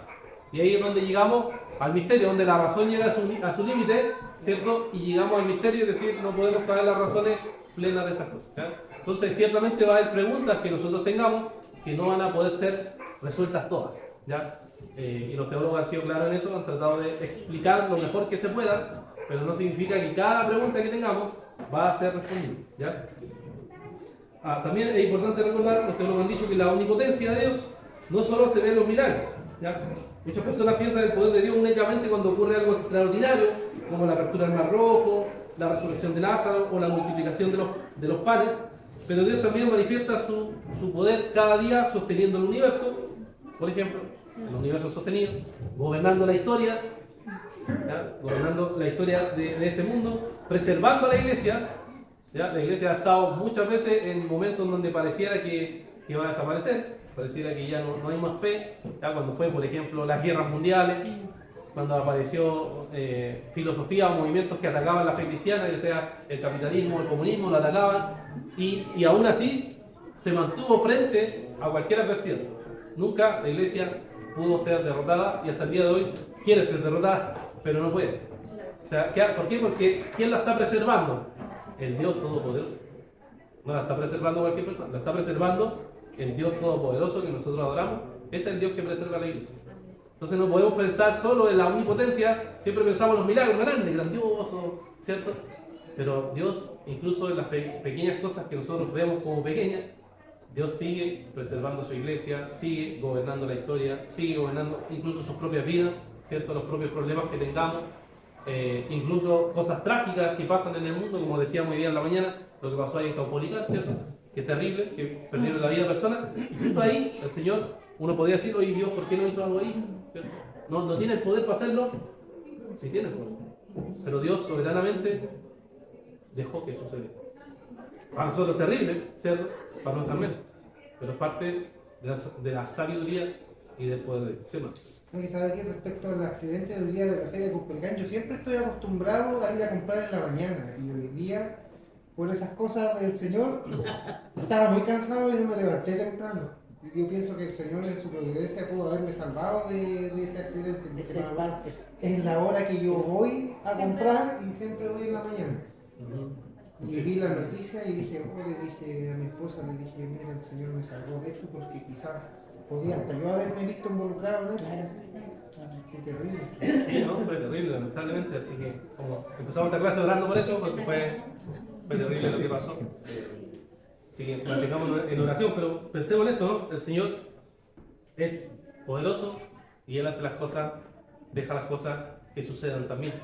Y ahí es donde llegamos al misterio, donde la razón llega a su límite, ¿cierto? Y llegamos al misterio, es decir, no podemos saber las razones plenas de esas cosas. ¿Ya? Entonces ciertamente va a haber preguntas que nosotros tengamos que no van a poder ser resueltas todas, ¿ya? Y los teólogos han sido claros en eso, han tratado de explicar lo mejor que se pueda, pero no significa que cada pregunta que tengamos va a ser respondida, ¿ya? También es importante recordar, los teólogos han dicho que la omnipotencia de Dios no solo se ve en los milagros, ¿ya? Muchas personas piensan en el poder de Dios únicamente cuando ocurre algo extraordinario, como la apertura del Mar Rojo, la resurrección de Lázaro o la multiplicación de los panes. Pero Dios también manifiesta su poder cada día sosteniendo el universo, por ejemplo, el universo sostenido, gobernando la historia, ¿ya? Gobernando la historia de este mundo, preservando a la iglesia. ¿Ya? La iglesia ha estado muchas veces en momentos donde pareciera que va a desaparecer, pareciera que ya no hay más fe, ¿ya? Cuando fue, por ejemplo, las guerras mundiales, cuando apareció filosofía o movimientos que atacaban la fe cristiana, ya sea el capitalismo o el comunismo, lo atacaban, y aún así se mantuvo frente a cualquier adversidad. Nunca la iglesia pudo ser derrotada y hasta el día de hoy quiere ser derrotada, pero no puede. O sea, ¿por qué? Porque ¿quién la está preservando? El Dios Todopoderoso. No la está preservando cualquier persona, la está preservando el Dios Todopoderoso que nosotros adoramos. Ese es el Dios que preserva a la iglesia. Entonces no podemos pensar solo en la omnipotencia, siempre pensamos en los milagros grandes, grandiosos, ¿cierto? Pero Dios, incluso en las pequeñas cosas que nosotros vemos como pequeñas, Dios sigue preservando su iglesia, sigue gobernando la historia, sigue gobernando incluso sus propias vidas, ¿cierto? Los propios problemas que tengamos, incluso cosas trágicas que pasan en el mundo, como decíamos hoy día en la mañana, lo que pasó ahí en Caupolicán, ¿cierto? Que terrible, que perdieron la vida de personas. Incluso ahí el Señor, uno podría decir, oye Dios, ¿por qué no hizo algo ahí? ¿Cierto? No tiene el poder para hacerlo. Sí tiene el poder, pero Dios soberanamente dejó que sucediera. Para nosotros es terrible, ¿cierto? Para nuestra mente, pero es parte de la sabiduría y del poder de Dios, ¿sí o no? No, que sabe que respecto al accidente del día de la feria de Caupolicán, yo siempre estoy acostumbrado a ir a comprar en la mañana, y hoy día, por esas cosas del Señor, estaba muy cansado y no me levanté temprano. Y yo pienso que el Señor en su providencia pudo haberme salvado de ese accidente, porque es la hora que yo voy a comprar y siempre voy en la mañana. Y vi la noticia y dije, le dije a mi esposa, le dije, mira, el Señor me salvó de esto porque quizás podía hasta yo haberme visto involucrado en eso. Qué terrible. Sí, no, fue terrible, lamentablemente, así que como empezamos esta clase orando por eso, porque fue terrible lo que pasó. Así que mantengamos en oración, pero pensemos en esto, ¿no? El Señor es poderoso y Él hace las cosas, deja las cosas que sucedan también.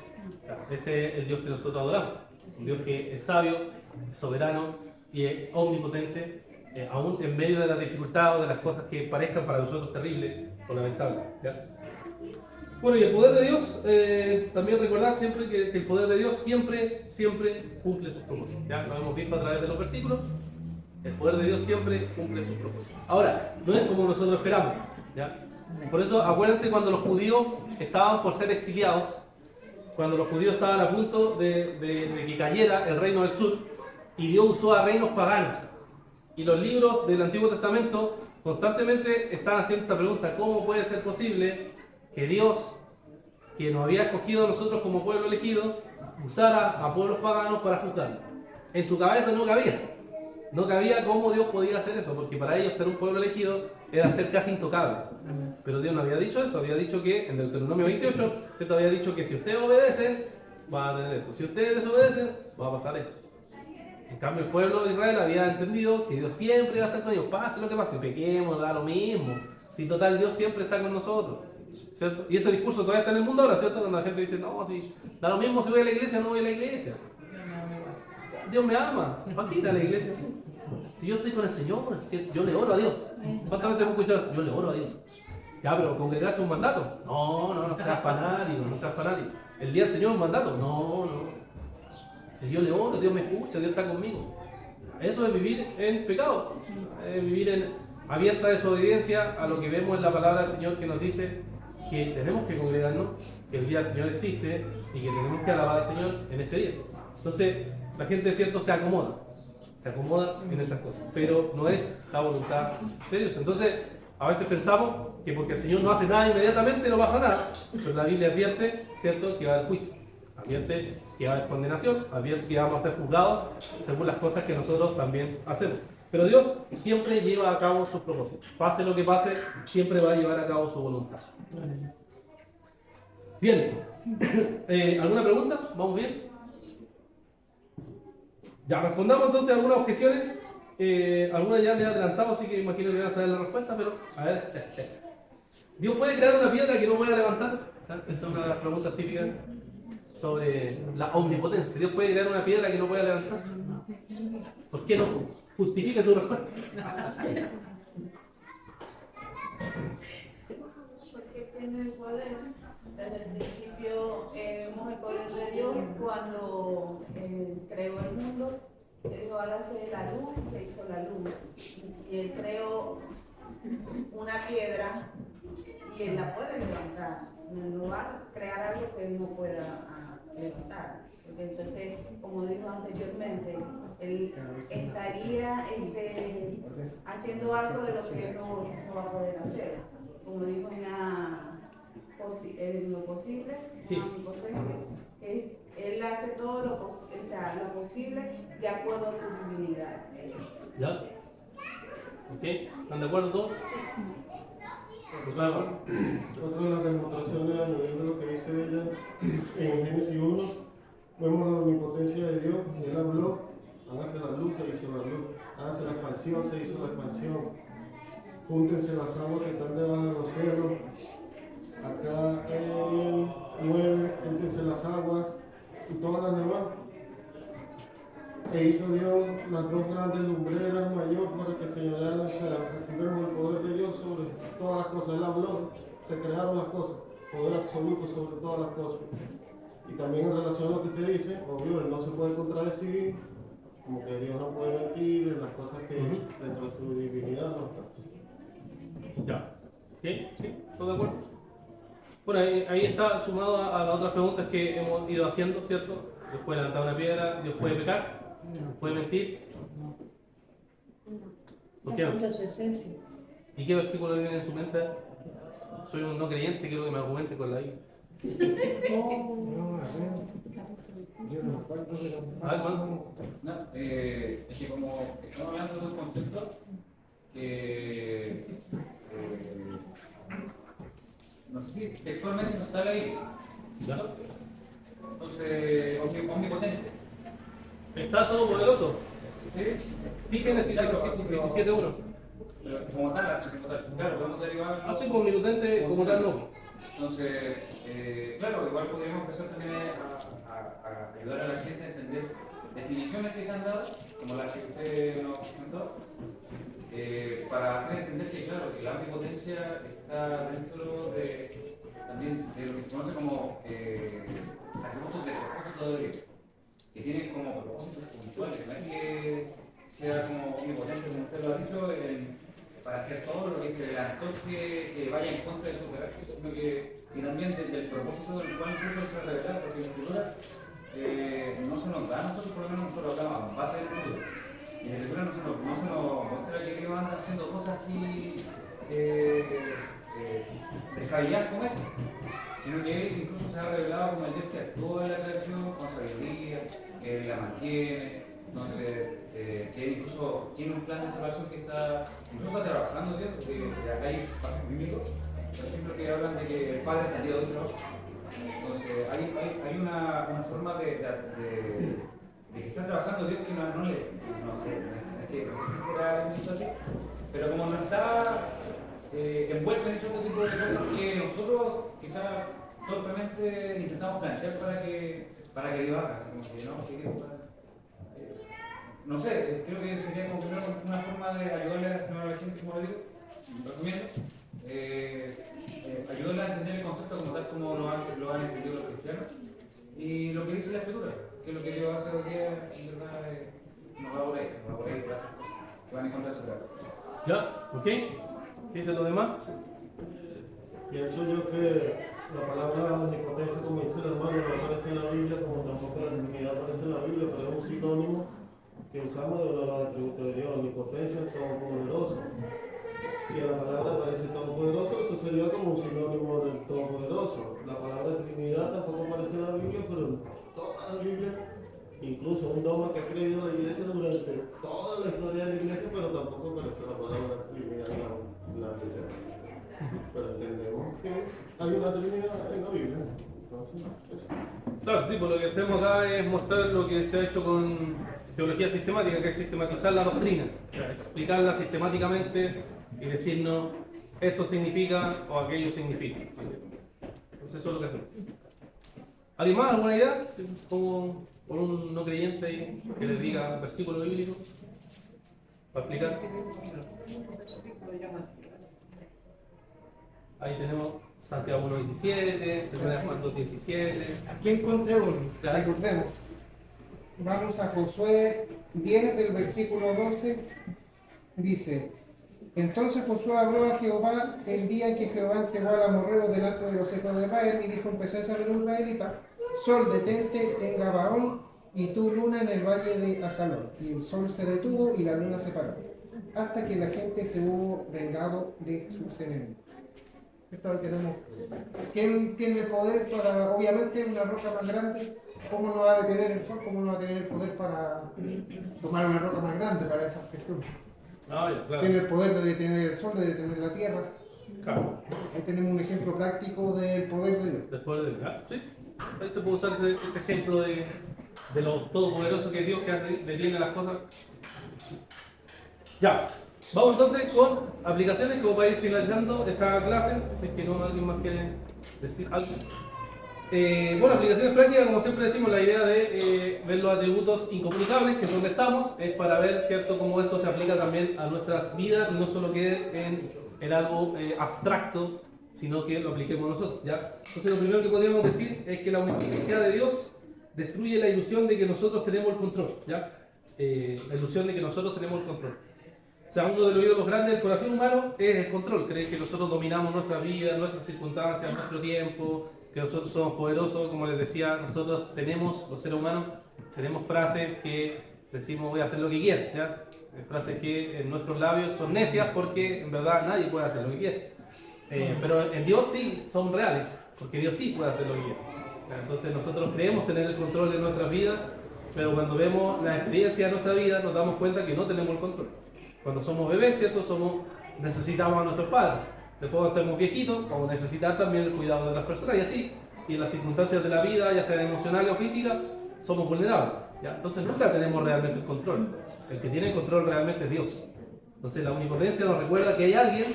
Ese es el Dios que nosotros adoramos, un Dios que es sabio, es soberano y es omnipotente, aún en medio de las dificultades o de las cosas que parezcan para nosotros terribles o lamentables. ¿Ya? Bueno, y el poder de Dios, también recordar siempre que el poder de Dios siempre cumple sus propósitos. ¿Ya? Lo hemos visto a través de los versículos. El poder de Dios siempre cumple sus propósitos. Ahora, no es como nosotros esperamos, ¿ya? Por eso, acuérdense cuando los judíos estaban por ser exiliados, cuando los judíos estaban a punto de que cayera el reino del sur, y Dios usó a reinos paganos. Y los libros del Antiguo Testamento constantemente están haciendo esta pregunta: ¿cómo puede ser posible que Dios, que nos había escogido a nosotros como pueblo elegido, usara a pueblos paganos para juzgarnos? En su cabeza no cabía. No cabía cómo Dios podía hacer eso, porque para ellos ser un pueblo elegido era ser casi intocables. Pero Dios no había dicho eso, había dicho que en Deuteronomio 28, ¿cierto? Había dicho que si ustedes obedecen, van a tener esto. Si ustedes desobedecen, va a pasar esto. En cambio, el pueblo de Israel había entendido que Dios siempre iba a estar con ellos, pase lo que pase, pequemos, da lo mismo. Si total, Dios siempre está con nosotros, ¿cierto? Y ese discurso todavía está en el mundo ahora, ¿cierto? Cuando la gente dice, no, si da lo mismo si voy a la iglesia o no voy a la iglesia. Dios me ama, ¿para qué ir a la iglesia? Si yo estoy con el Señor, yo le oro a Dios. ¿Cuántas veces hemos escuchado eso? Yo le oro a Dios. Ya, pero congregarse es un mandato. No seas fanático, no seas fanático. El día del Señor es un mandato. No. Si yo le oro, Dios me escucha, Dios está conmigo. Eso es vivir en pecado. Es vivir en abierta desobediencia a lo que vemos en la palabra del Señor, que nos dice que tenemos que congregarnos, que el día del Señor existe y que tenemos que alabar al Señor en este día. Entonces, la gente, cierto, se acomoda en esas cosas, pero no es la voluntad de Dios. Entonces, a veces pensamos que porque el Señor no hace nada inmediatamente no pasa nada, pero la Biblia advierte, cierto, que va a haber juicio, advierte que va a haber condenación, advierte que vamos a ser juzgados según las cosas que nosotros también hacemos. Pero Dios siempre lleva a cabo sus propósitos. Pase lo que pase, siempre va a llevar a cabo su voluntad. Bien, ¿alguna pregunta? ¿Vamos bien? Ya, respondamos entonces algunas objeciones. Algunas ya le he adelantado, así que imagino que van a saber la respuesta, pero a ver. ¿Dios puede crear una piedra que no pueda levantar? Esa es una de las preguntas típicas sobre la omnipotencia. ¿Dios puede crear una piedra que no pueda levantar? ¿Por qué no? Justifique su respuesta. Porque tiene el poder. Desde el principio vemos el poder de Dios cuando creó el mundo. Él dijo, hágase la luz, se hizo la luz. Y si Él creó una piedra y Él la puede levantar, no va a crear algo que Él no pueda levantar. Porque entonces, como dijo anteriormente, Él estaría haciendo algo de lo que Él no va a poder hacer. Como dijo en lo posible, Sí. Él hace todo lo posible de acuerdo a su divinidad. ¿Ya? ¿Ok? ¿Están de acuerdo todos? Sí. Claro. Otra de las demostraciones, añadiendo lo que dice ella, en Génesis 1, vemos la omnipotencia de Dios. Él habló, hágase la luz, se hizo la luz. Hágase la expansión, se hizo la expansión. Júntense las aguas que están debajo de los cielos. Acá en 9, júntense las aguas y todas las demás. E hizo Dios las dos grandes lumbreras mayores para que señalaran, o sea, aquí vemos el poder de Dios sobre todas las cosas. Él habló, se crearon las cosas, poder absoluto sobre todas las cosas. Y también en relación a lo que usted dice, obvio, él no se puede contradecir, como que Dios no puede mentir en las cosas que dentro de su divinidad no están. Ya. ¿Sí? ¿Todo de acuerdo? Bueno, ahí está sumado a las otras preguntas que hemos ido haciendo, ¿cierto? Dios puede levantar una piedra, Dios puede pecar, puede mentir. ¿Por qué no? su esencia. ¿Y qué versículo viene en su mente? Soy un no creyente, quiero que me argumente con la Biblia. No, a ver. Yo no me acuerdo, pero. A ver, ¿cuál? No, es que como estamos hablando de un concepto que no sé si textualmente no está ahí. ¿Ya? Entonces, omnipotente. Está todopoderoso. ¿Sí? Sí, Génesis 17:1. Pero como tal, así como tal. Claro, podemos derivar. Así como omnipotente, como tal no. Entonces, claro, igual podríamos empezar también a ayudar a la gente a entender definiciones que se han dado, como las que usted nos presentó, para hacer entender que, claro, que la omnipotencia está dentro de, también de lo que se conoce como atributos de propósito de Dios, que tienen como propósitos puntuales, no es que sea como omnipotente, como usted lo ha dicho, para hacer todo lo que se le antoje que vaya en contra de su carácter, sino que y también del propósito del cual incluso se revela, porque la escritura no se nos da a nosotros, por lo menos nosotros hablamos en base a la escritura. Y la escritura no se nos muestra que Dios anda haciendo cosas así descabelladas como esto, sino que Él incluso se ha revelado como el Dios que actúa en la creación con sabiduría, que la mantiene. Entonces, que él incluso tiene un plan de salvación que incluso está trabajando, Dios, porque hay pasajes bíblicos, por ejemplo, que hablan de que el Padre está el día de hoy trabajo. Entonces, hay una forma de que está trabajando Dios que no sé, no sé si será mucho así, pero como no está envuelto en este tipo de cosas que nosotros quizás torpemente intentamos plantear para que Dios haga, así como que no, ¿qué quiero pasar? No sé, creo que sería como una forma de ayudarle a la gente, como le digo, recomiendo, ayudarle a entender el concepto como tal como lo han entendido los cristianos y lo que dice la Escritura, que lo que Dios hace hoy día en verdad no va por ahí por hacer cosas que van en contra de su gracia. ¿Ya? ¿Ok? ¿Qué dicen los demás? Pienso yo que la palabra omnipotencia, como dice el hermano, no aparece en la Biblia, como tampoco la Trinidad aparece en la Biblia, pero es un sinónimo que usamos de los atributos de Dios, omnipotencia, el todopoderoso. Y la palabra aparece todopoderoso, esto sería como un sinónimo del todopoderoso. La palabra Trinidad tampoco aparece en la Biblia, pero en toda la Biblia, incluso un dogma que ha creído la iglesia durante toda la historia de la iglesia, pero tampoco aparece la palabra Trinidad en la Biblia. Pero entendemos que hay una Trinidad en la Biblia. Claro, sí, pues lo que hacemos acá es mostrar lo que se ha hecho con teología sistemática, que es sistematizar la doctrina, o sea, explicarla sistemáticamente y decirnos esto significa o aquello significa. Entonces eso es lo que hacemos. ¿Alguien más? ¿Alguna idea? Como por un no creyente ahí, que le diga versículo bíblico para explicar. Ahí tenemos Santiago 1.17, 1 Juan 2.17. Aquí encontré uno, recordemos. Vamos a Josué 10 del versículo 12. Dice: entonces Josué habló a Jehová el día en que Jehová entregó al amorreo delante de los hijos de Israel y dijo en presencia de los israelitas: sol, detente en Gabaón, y tú, luna, en el valle de Ajalón. Y el sol se detuvo y la luna se paró, hasta que la gente se hubo vengado de sus enemigos. Esto es lo que tenemos. ¿Quién tiene el poder para, obviamente, una roca más grande? ¿Cómo no va a detener el sol? ¿Cómo no va a tener el poder para tomar una roca más grande para esa presión? Ah, ya, claro. Tiene el poder de detener el sol, de detener la tierra. Claro. Ahí tenemos un ejemplo práctico del poder de Dios. Después del sí. Ahí se puede usar ese ejemplo de lo todopoderoso que es Dios, que detiene las cosas. Ya. Vamos entonces con aplicaciones, como para ir finalizando esta clase, si es que no alguien más quiere decir algo. Bueno, aplicaciones prácticas, como siempre decimos, la idea de ver los atributos incomunicables, que es donde estamos, es para ver, ¿cierto?, cómo esto se aplica también a nuestras vidas y no solo quede en algo abstracto, sino que lo apliquemos nosotros, ¿ya? Entonces lo primero que podríamos decir es que la omnipotencia de Dios destruye la ilusión de que nosotros tenemos el control, ¿ya? La ilusión de que nosotros tenemos el control. O sea, uno de los ídolos grandes del corazón humano es el control. Cree que nosotros dominamos nuestra vida, nuestras circunstancias, nuestro tiempo, que nosotros somos poderosos. Como les decía, nosotros tenemos, los seres humanos, tenemos frases que decimos voy a hacer lo que quiera, ¿ya? Frases que en nuestros labios son necias porque en verdad nadie puede hacer lo que quiere. Pero en Dios sí son reales, porque Dios sí puede hacer lo que quiere. Entonces nosotros creemos tener el control de nuestras vidas, pero cuando vemos la experiencia de nuestra vida nos damos cuenta que no tenemos el control. Cuando somos bebés, ¿cierto? Necesitamos a nuestros padres. Después cuando estemos viejitos, vamos a necesitar también el cuidado de las personas y así. Y en las circunstancias de la vida, ya sean emocionales o físicas, somos vulnerables, ¿ya? Entonces nunca tenemos realmente el control. El que tiene el control realmente es Dios. Entonces la omnipotencia nos recuerda que hay alguien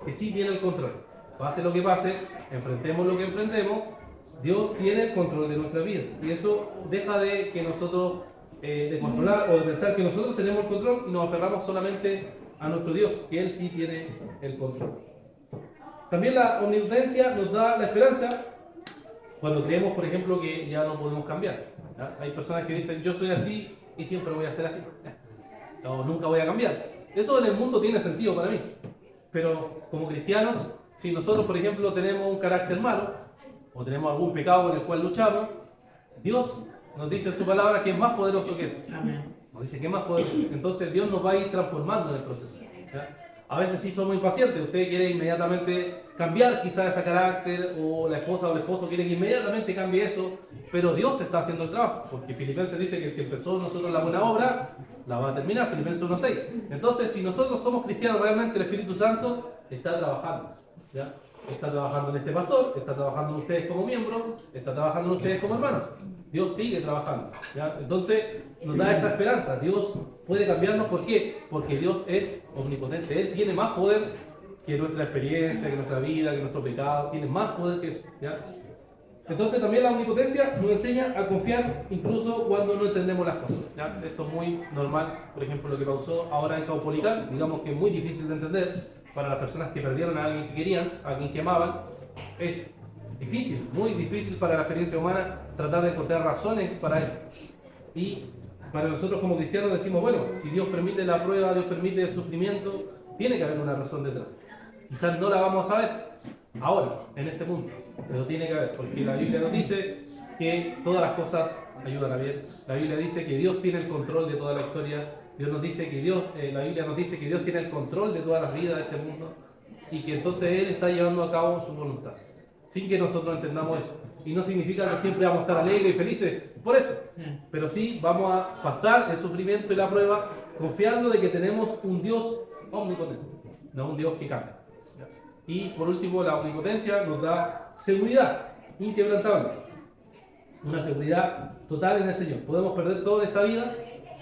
que sí tiene el control. Pase lo que pase, enfrentemos lo que enfrentemos, Dios tiene el control de nuestras vidas. Y eso deja de que nosotros de controlar o de pensar que nosotros tenemos el control y nos aferramos solamente a nuestro Dios, que Él sí tiene el control. También la omnipotencia nos da la esperanza cuando creemos, por ejemplo, que ya no podemos cambiar, ¿ya? Hay personas que dicen yo soy así y siempre voy a ser así, o nunca voy a cambiar. Eso en el mundo tiene sentido para mí, pero como cristianos, si nosotros, por ejemplo, tenemos un carácter malo o tenemos algún pecado con el cual luchamos, Dios nos dice en su palabra que es más poderoso que eso. Nos dice que es más poderoso. Entonces Dios nos va a ir transformando en el proceso, ¿ya? A veces sí somos impacientes, usted quiere inmediatamente cambiar quizás ese carácter, o la esposa o el esposo quiere que inmediatamente cambie eso, pero Dios está haciendo el trabajo, porque Filipenses dice que el que empezó en nosotros la buena obra, la va a terminar, Filipenses 1:6. Entonces, si nosotros somos cristianos realmente, el Espíritu Santo está trabajando, ¿ya? Está trabajando en este pastor, está trabajando en ustedes como miembros, está trabajando en ustedes como hermanos. Dios sigue trabajando, ¿ya? Entonces nos da esa esperanza. Dios puede cambiarnos. ¿Por qué? Porque Dios es omnipotente. Él tiene más poder que nuestra experiencia, que nuestra vida, que nuestro pecado. Tiene más poder que eso, ¿ya? Entonces también la omnipotencia nos enseña a confiar incluso cuando no entendemos las cosas, ¿ya? Esto es muy normal. Por ejemplo, lo que pasó ahora en Caupolicán, digamos que es muy difícil de entender para las personas que perdieron a alguien que querían, a alguien que amaban. Es difícil, muy difícil para la experiencia humana tratar de encontrar razones para eso. Y para nosotros como cristianos decimos, bueno, si Dios permite la prueba, Dios permite el sufrimiento, tiene que haber una razón detrás. Quizás no la vamos a ver ahora, en este mundo, pero tiene que haber, porque la Biblia nos dice que todas las cosas ayudan a bien. La Biblia dice que Dios tiene el control de toda la historia. Dios nos dice que la Biblia nos dice que Dios tiene el control de todas las vidas de este mundo, y que entonces Él está llevando a cabo su voluntad, sin que nosotros entendamos eso. Y no significa que siempre vamos a estar alegres y felices por eso, pero sí vamos a pasar el sufrimiento y la prueba confiando de que tenemos un Dios omnipotente, no un Dios que cambia. Y por último, la omnipotencia nos da seguridad inquebrantable, una seguridad total en el Señor. Podemos perder todo en esta vida,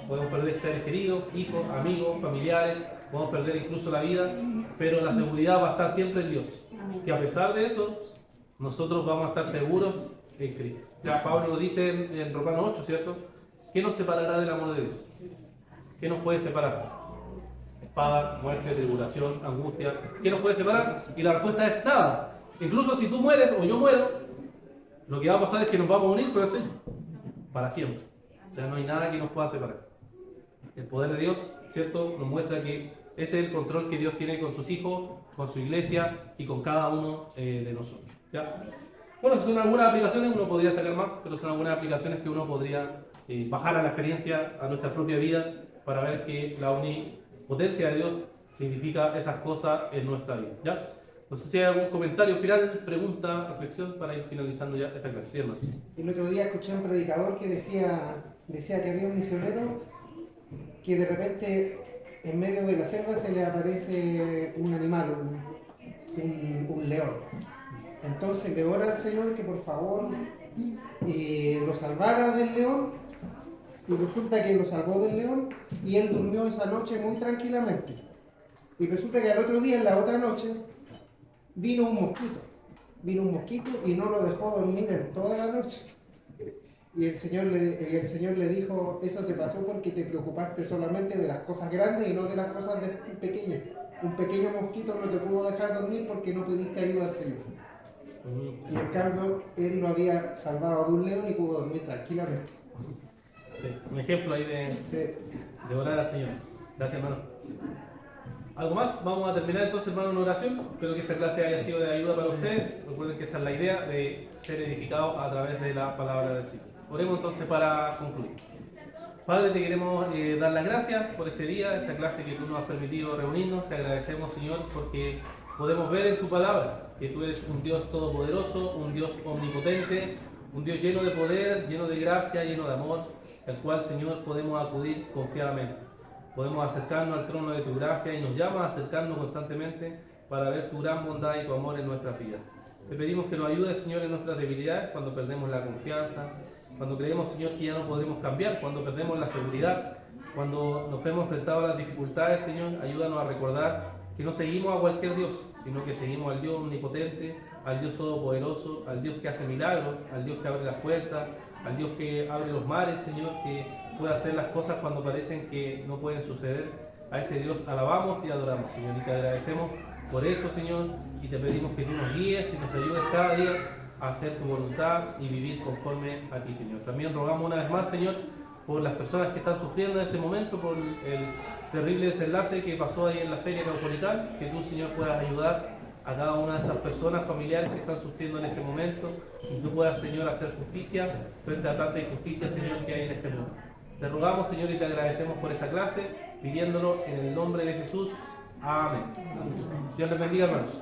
podemos perder seres queridos, hijos, amigos, familiares, podemos perder incluso la vida, pero la seguridad va a estar siempre en Dios, que a pesar de eso, nosotros vamos a estar seguros en Cristo. Ya Pablo lo dice en Romanos 8, ¿cierto? ¿Qué nos separará del amor de Dios? ¿Qué nos puede separar? Espada, muerte, tribulación, angustia. ¿Qué nos puede separar? Y la respuesta es nada. Incluso si tú mueres o yo muero, lo que va a pasar es que nos vamos a unir con el Señor para siempre. O sea, no hay nada que nos pueda separar. El poder de Dios, ¿cierto?, nos muestra que ese es el control que Dios tiene con sus hijos, con su iglesia y con cada uno de nosotros, ¿ya? Bueno, son algunas aplicaciones, uno podría sacar más, pero son algunas aplicaciones que uno podría bajar a la experiencia, a nuestra propia vida, para ver que la omnipotencia de Dios significa esas cosas en nuestra vida, ¿ya? No sé si hay algún comentario final, pregunta, reflexión para ir finalizando ya esta clase. ¿Sí, hermano? El otro día escuché a un predicador que decía que había un misionero que de repente en medio de la selva se le aparece un animal, un león. Entonces le ora al Señor que por favor lo salvara del león, y resulta que lo salvó del león y él durmió esa noche muy tranquilamente. Y resulta que al otro día, en la otra noche, vino un mosquito y no lo dejó dormir en toda la noche. Y el Señor le dijo, eso te pasó porque te preocupaste solamente de las cosas grandes y no de las cosas pequeñas. Un pequeño mosquito no te pudo dejar dormir porque no pediste ayuda al Señor. Y en cambio, él lo había salvado de un león y pudo dormir tranquilamente. Sí, un ejemplo ahí de orar al Señor. Gracias, hermano. ¿Algo más? Vamos a terminar entonces, hermano, una oración. Espero que esta clase haya sido de ayuda para ustedes. Recuerden que esa es la idea, de ser edificados a través de la palabra del Señor. Oremos entonces para concluir. Padre, te queremos dar las gracias por este día, esta clase que tú nos has permitido reunirnos. Te agradecemos, Señor, porque podemos ver en tu palabra que tú eres un Dios todopoderoso, un Dios omnipotente, un Dios lleno de poder, lleno de gracia, lleno de amor, al cual, Señor, podemos acudir confiadamente. Podemos acercarnos al trono de tu gracia y nos llamas a acercarnos constantemente para ver tu gran bondad y tu amor en nuestras vidas. Te pedimos que nos ayudes, Señor, en nuestras debilidades, cuando perdemos la confianza, cuando creemos, Señor, que ya no podremos cambiar, cuando perdemos la seguridad, cuando nos vemos enfrentados a las dificultades, Señor, ayúdanos a recordar que no seguimos a cualquier Dios, sino que seguimos al Dios omnipotente, al Dios todopoderoso, al Dios que hace milagros, al Dios que abre las puertas, al Dios que abre los mares, Señor, que puede hacer las cosas cuando parecen que no pueden suceder. A ese Dios alabamos y adoramos, Señor, y te agradecemos por eso, Señor, y te pedimos que tú nos guíes y nos ayudes cada día a hacer tu voluntad y vivir conforme a ti, Señor. También rogamos una vez más, Señor, por las personas que están sufriendo en este momento, por el terrible desenlace que pasó ahí en la feria Caupolicán, que tú, Señor, puedas ayudar a cada una de esas personas, familiares que están sufriendo en este momento, y tú puedas, Señor, hacer justicia frente a tanta injusticia, Señor, que hay en este mundo. Te rogamos, Señor, y te agradecemos por esta clase, pidiéndolo en el nombre de Jesús. Amén. Dios les bendiga, hermanos.